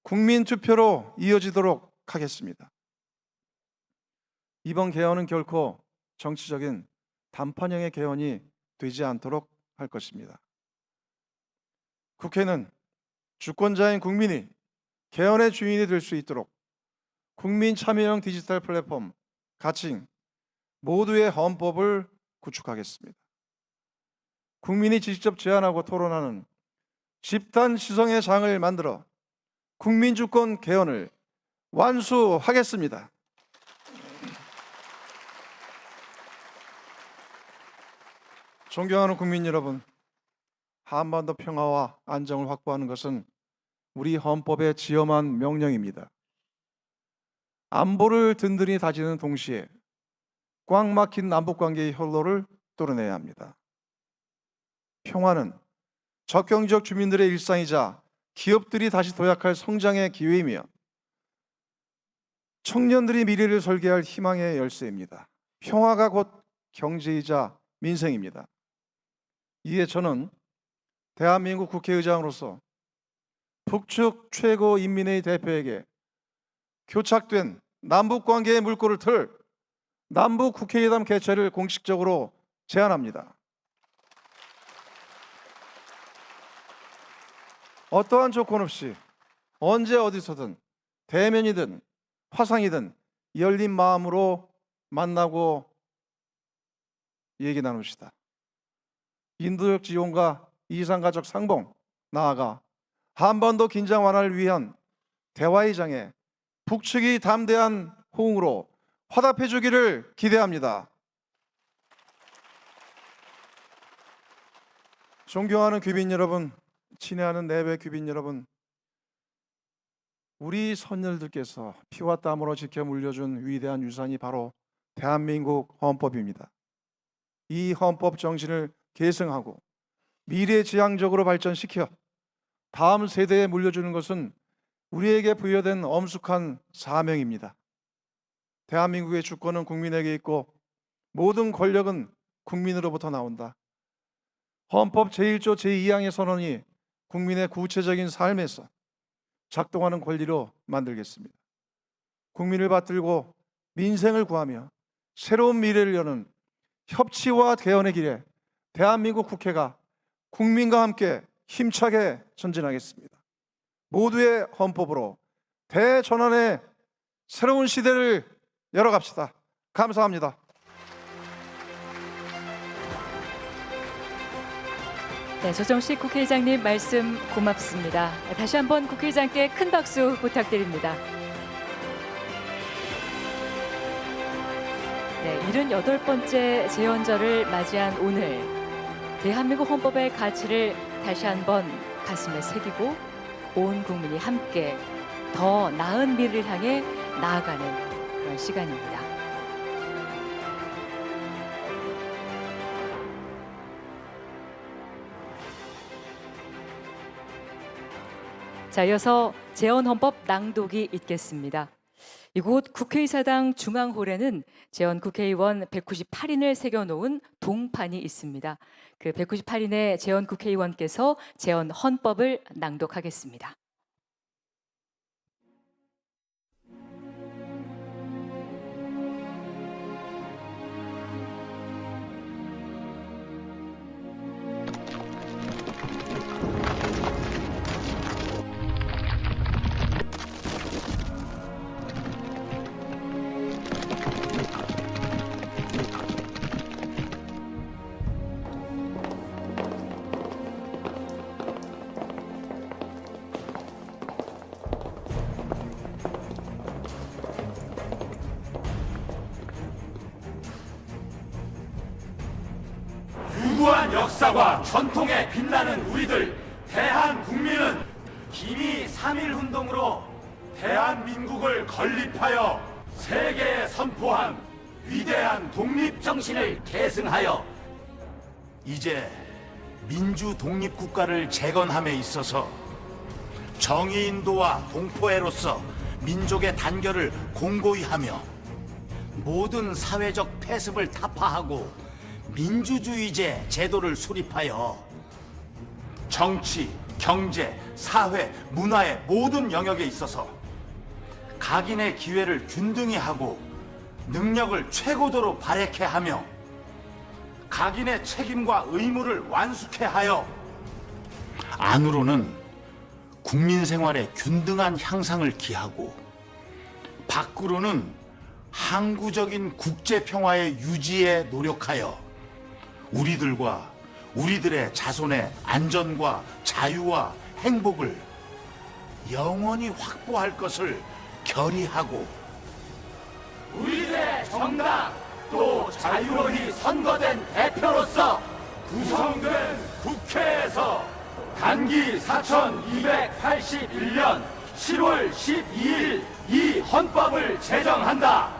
국민 투표로 이어지도록 하겠습니다. 이번 개헌은 결코 정치적인 단판형의 개헌이 되지 않도록 할 것입니다. 국회는 주권자인 국민이 개헌의 주인이 될 수 있도록 국민 참여형 디지털 플랫폼 가칭 모두의 헌법을 구축하겠습니다. 국민이 직접 제안하고 토론하는 집단 시성의 장을 만들어 국민주권 개헌을 완수하겠습니다. 존경하는 국민 여러분, 한반도 평화와 안정을 확보하는 것은 우리 헌법의 지엄한 명령입니다. 안보를 든든히 다지는 동시에 꽉 막힌 남북관계의 혈로를 뚫어내야 합니다. 평화는 접경지역 주민들의 일상이자 기업들이 다시 도약할 성장의 기회이며 청년들이 미래를 설계할 희망의 열쇠입니다. 평화가 곧 경제이자 민생입니다. 이에 저는 대한민국 국회의장으로서 북측 최고인민회의 대표에게 교착된 남북관계의 물꼬를 틀 남북국회의담 개최를 공식적으로 제안합니다. 어떠한 조건 없이 언제 어디서든 대면이든 화상이든 열린 마음으로 만나고 얘기 나눕시다. 인도적 지원과 이산가족 상봉, 나아가 한반도 긴장 완화를 위한 대화의 장에 북측이 담대한 호응으로 화답해 주기를 기대합니다. 존경하는 귀빈 여러분, 친애하는 내외 귀빈 여러분, 우리 선열들께서 피와 땀으로 지켜 물려준 위대한 유산이 바로 대한민국 헌법입니다. 이 헌법 정신을 계승하고 미래지향적으로 발전시켜 다음 세대에 물려주는 것은 우리에게 부여된 엄숙한 사명입니다. 대한민국의 주권은 국민에게 있고 모든 권력은 국민으로부터 나온다. 헌법 제1조 제2항의 선언이 국민의 구체적인 삶에서 작동하는 권리로 만들겠습니다. 국민을 받들고 민생을 구하며 새로운 미래를 여는 협치와 개헌의 길에 대한민국 국회가 국민과 함께 힘차게 전진하겠습니다. 모두의 헌법으로 대전환의 새로운 시대를 열어갑시다. 감사합니다. 네, 조정식 국회의장님 말씀 고맙습니다. 다시 한번 국회의장께 큰 박수 부탁드립니다. 네, 78번째 재헌절을 맞이한 오늘 대한민국 헌법의 가치를 다시 한번 가슴에 새기고 온 국민이 함께 더 나은 미래를 향해 나아가는 그런 시간입니다. 자, 이어서 재헌헌법 낭독이 있겠습니다. 이곳 국회의사당 중앙홀에는 재헌 국회의원 198인을 새겨놓은 동판이 있습니다. 그 198인의 재헌 국회의원께서 재헌 헌법을 낭독하겠습니다. 유구한 역사와 전통에 빛나는 우리들 대한국민은 기미 3.1운동으로 대한민국을 건립하여 세계에 선포한 위대한 독립정신을 계승하여 이제 민주 독립국가를 재건함에 있어서 정의인도와 동포애로서 민족의 단결을 공고히 하며 모든 사회적 폐습을 타파하고 민주주의제 제도를 수립하여 정치, 경제, 사회, 문화의 모든 영역에 있어서 각인의 기회를 균등히 하고 능력을 최고도로 발휘케 하며 각인의 책임과 의무를 완수케 하여 안으로는 국민 생활의 균등한 향상을 기하고 밖으로는 항구적인 국제 평화의 유지에 노력하여 우리들과 우리들의 자손의 안전과 자유와 행복을 영원히 확보할 것을 결의하고 우리들의 정당 또 자유로이 선거된 대표로서 구성된 국회에서 단기 4281년 7월 12일 이 헌법을 제정한다.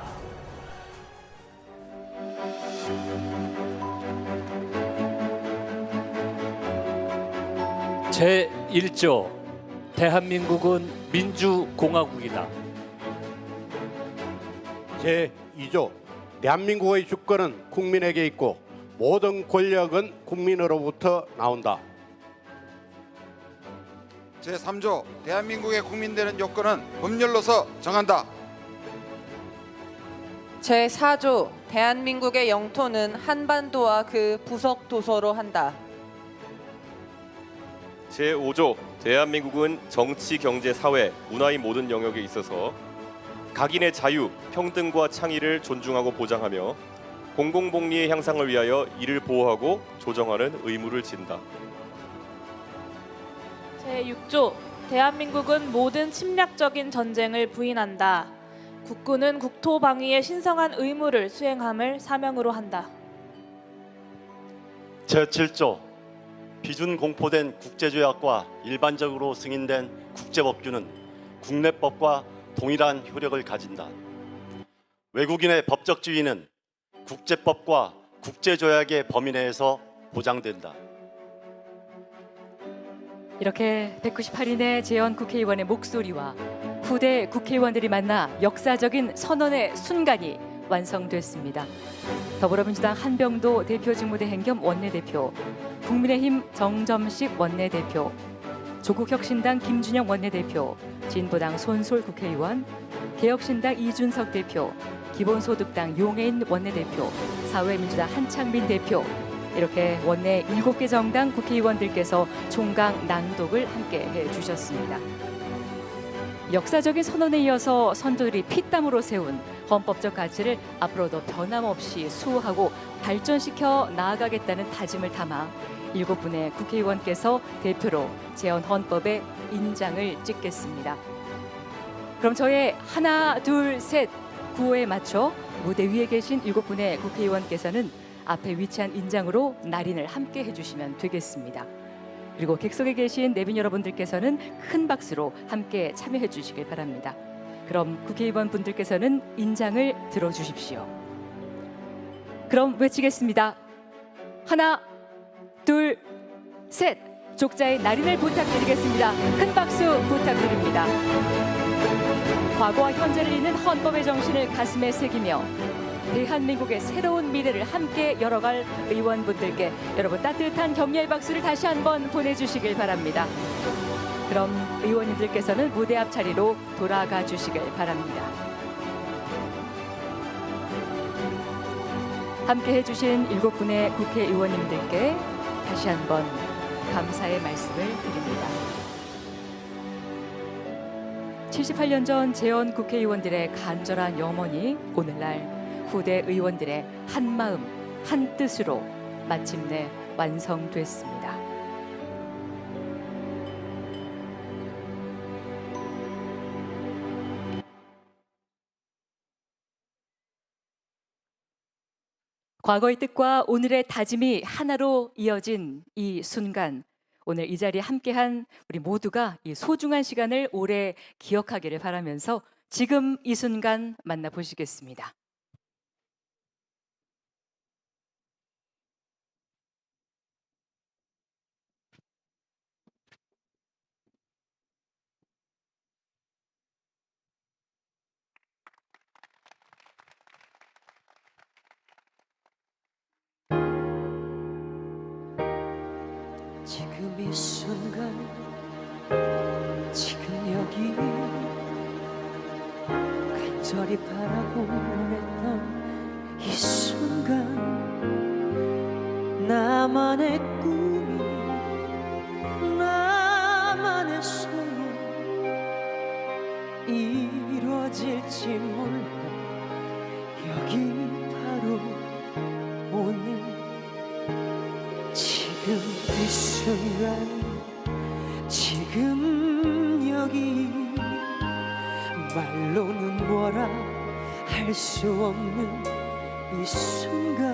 제1조 대한민국은 민주공화국이다. 제2조 대한민국의 주권은 국민에게 있고 모든 권력은 국민으로부터 나온다. 제3조 대한민국의 국민되는 요건은 법률로서 정한다. 제4조 대한민국의 영토는 한반도와 그 부속 도서로 한다. 제5조 대한민국은 정치, 경제, 사회, 문화의 모든 영역에 있어서 각인의 자유, 평등과 창의를 존중하고 보장하며 공공복리의 향상을 위하여 이를 보호하고 조정하는 의무를 진다. 제6조 대한민국은 모든 침략적인 전쟁을 부인한다. 국군은 국토 방위의 신성한 의무를 수행함을 사명으로 한다. 제7조 비준 공포된 국제조약과 일반적으로 승인된 국제법규는 국내법과 동일한 효력을 가진다. 외국인의 법적 지위는 국제법과 국제조약의 범위 내에서 보장된다. 이렇게 198인의 재연 국회의원의 목소리와 후대 국회의원들이 만나 역사적인 선언의 순간이 완성됐습니다. 더불어민주당 한병도 대표 직무대 행겸 원내대표, 국민의힘 정점식 원내대표, 조국혁신당 김준영 원내대표, 진보당 손솔 국회의원, 개혁신당 이준석 대표, 기본소득당 용해인 원내대표, 사회민주당 한창민 대표, 이렇게 원내 7개 정당 국회의원들께서 총강 낭독을 함께 해주셨습니다. 역사적인 선언에 이어서 선조들이 피땀으로 세운 헌법적 가치를 앞으로도 변함없이 수호하고 발전시켜 나아가겠다는 다짐을 담아 7분의 국회의원께서 대표로 재헌 헌법에 인장을 찍겠습니다. 그럼 저의 하나, 둘, 셋 구호에 맞춰 무대 위에 계신 7분의 국회의원께서는 앞에 위치한 인장으로 날인을 함께 해주시면 되겠습니다. 그리고 객석에 계신 내빈 여러분들께서는 큰 박수로 함께 참여해 주시길 바랍니다. 그럼 국회의원 분들께서는 인장을 들어주십시오. 그럼 외치겠습니다. 하나, 둘, 셋. 족자의 날인을 부탁드리겠습니다. 큰 박수 부탁드립니다. 과거와 현재를 잇는 헌법의 정신을 가슴에 새기며 대한민국의 새로운 미래를 함께 열어갈 의원분들께 여러분 따뜻한 격려의 박수를 다시 한번 보내주시길 바랍니다. 그럼 의원님들께서는 무대 앞 자리로 돌아가 주시길 바랍니다. 함께 해주신 7분의 국회의원님들께 다시 한번 감사의 말씀을 드립니다. 78년 전 재헌 국회의원들의 간절한 염원이 오늘날 후대 의원들의 한마음 한뜻으로 마침내 완성됐습니다. 과거의 뜻과 오늘의 다짐이 하나로 이어진 이 순간, 오늘 이 자리에 함께한 우리 모두가 이 소중한 시간을 오래 기억하기를 바라면서 지금 이 순간 만나보시겠습니다. 지금 이 순간 지금 여기 저리 바라보냈던 이 순간 나만의 꿈이 나만의 소원 이루어질지 몰라 여기 바로 오늘 지금 이 순간 지금 여기 말로는 뭐라 할 수 없는 이 순간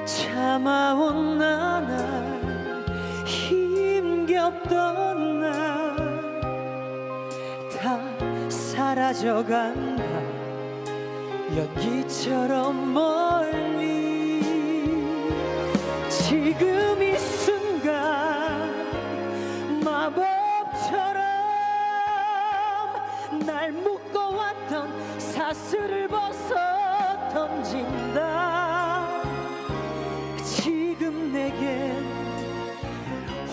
참아온 나날 힘겹던 날 다 사라져간다 연기처럼 멀리 지금 이 순간 마법처럼 날 묶어왔던 사슬을 벗어 던진다 지금 내겐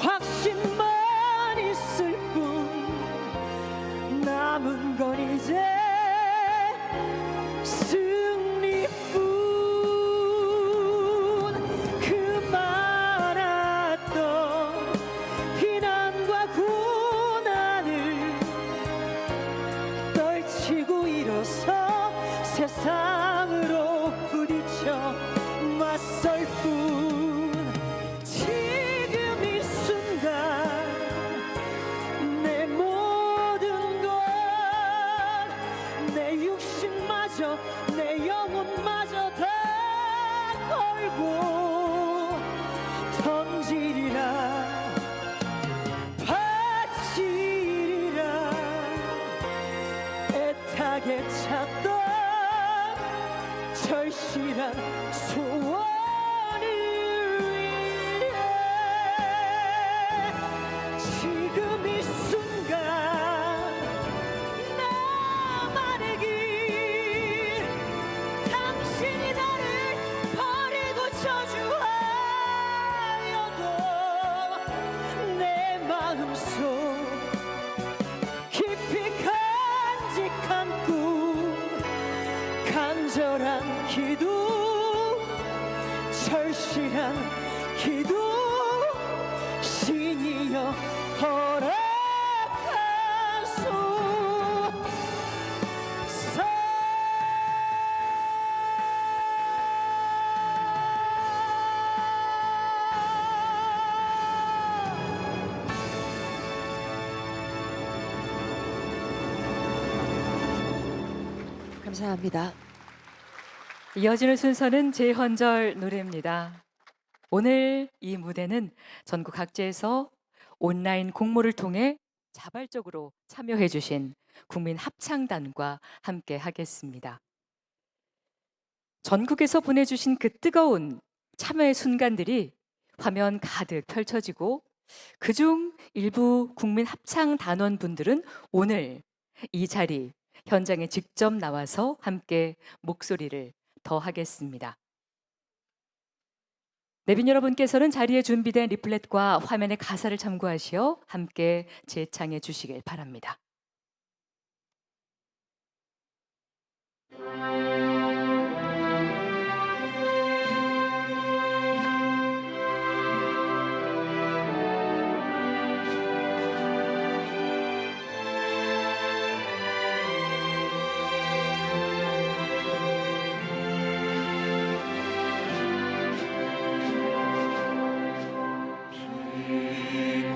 확신만 있을 뿐 남은 건 이제 승리뿐 그 많았던 비난과 고난을 떨치고 일어서 세상으로 부딪혀 맞설 뿐 지금 이 순간 내 모든 것 내 육신마저 내 영혼마저 다 걸고 던지리라 바치리라 애타게 찾던 절실한 소원을 위해 지금 이 순간 나만의 길 당신이 나를 버리고 저주하여도 내 마음속 깊이 간직한 꿈 간절한 기도 절실한 기도 신이여 허락하소서 감사합니다. 이어지는 순서는 재헌절 노래입니다. 오늘 이 무대는 전국 각지에서 온라인 공모를 통해 자발적으로 참여해 주신 국민 합창단과 함께 하겠습니다. 전국에서 보내주신 그 뜨거운 참여의 순간들이 화면 가득 펼쳐지고 그중 일부 국민 합창단원분들은 오늘 이 자리 현장에 직접 나와서 함께 목소리를 더하겠습니다. 내빈 여러분께서는 자리에 준비된 리플렛과 화면의 가사를 참고하시어 함께 재창해 주시길 바랍니다.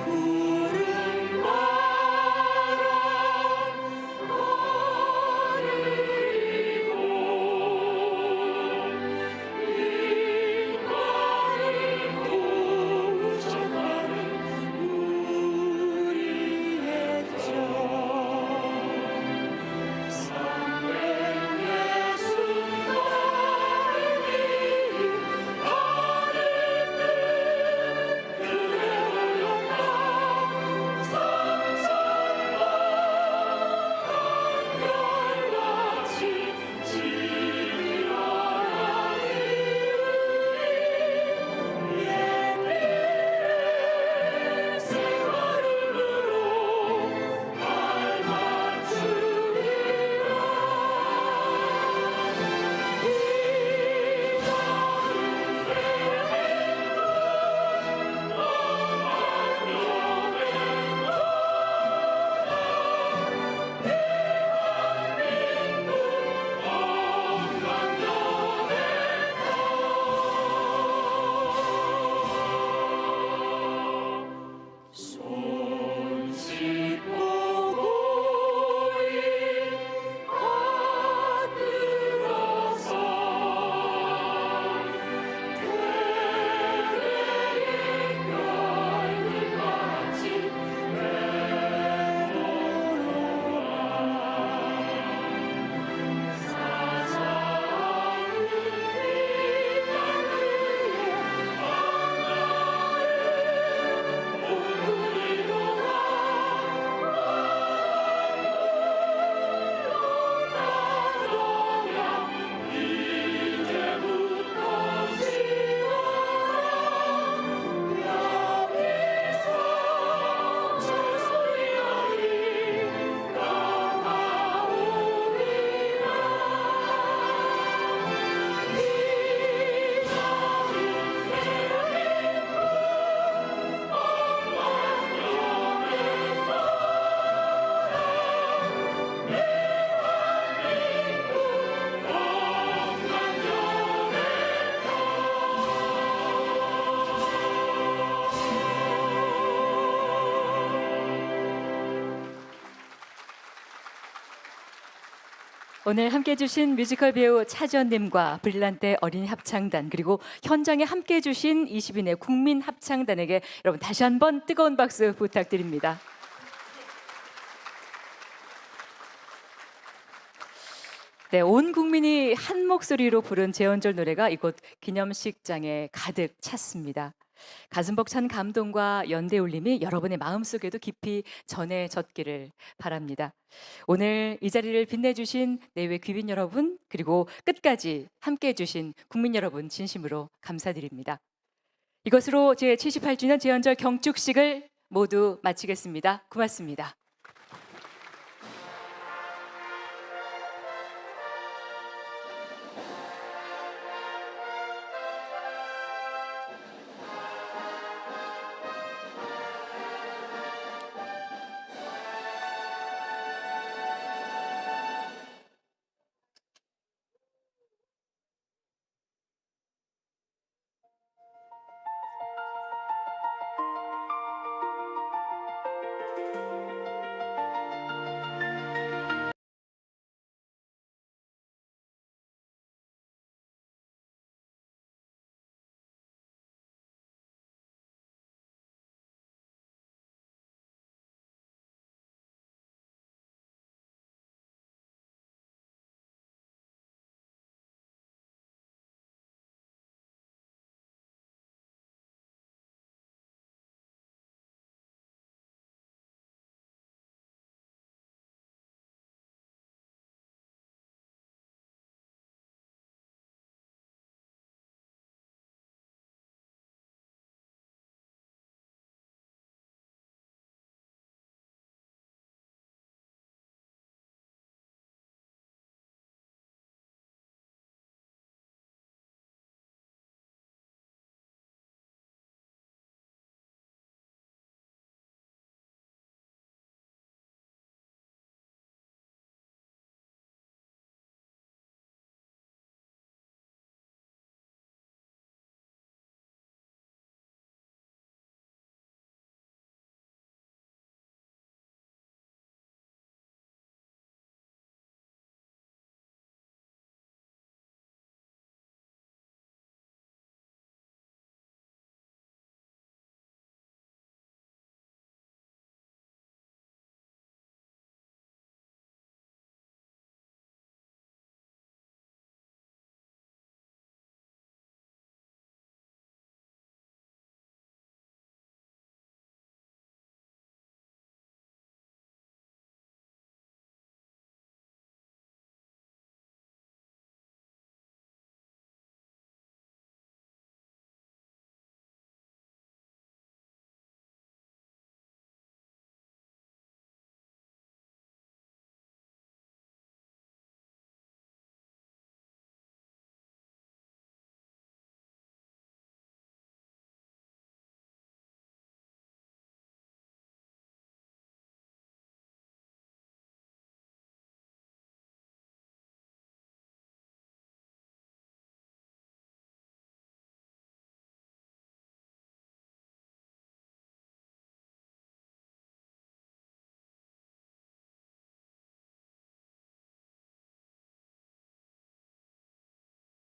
구름 바람 거리고 오늘 함께해 주신 뮤지컬 배우 차지연님과 브릴란테 어린이 합창단 그리고 현장에 함께해 주신 20인의 국민 합창단에게 여러분 다시 한번 뜨거운 박수 부탁드립니다. 네, 온 국민이 한 목소리로 부른 재헌절 노래가 이곳 기념식장에 가득 찼습니다. 가슴 벅찬 감동과 연대 울림이 여러분의 마음속에도 깊이 전해졌기를 바랍니다. 오늘 이 자리를 빛내주신 내외 귀빈 여러분 그리고 끝까지 함께해 주신 국민 여러분 진심으로 감사드립니다. 이것으로 제78주년 재헌절 경축식을 모두 마치겠습니다. 고맙습니다.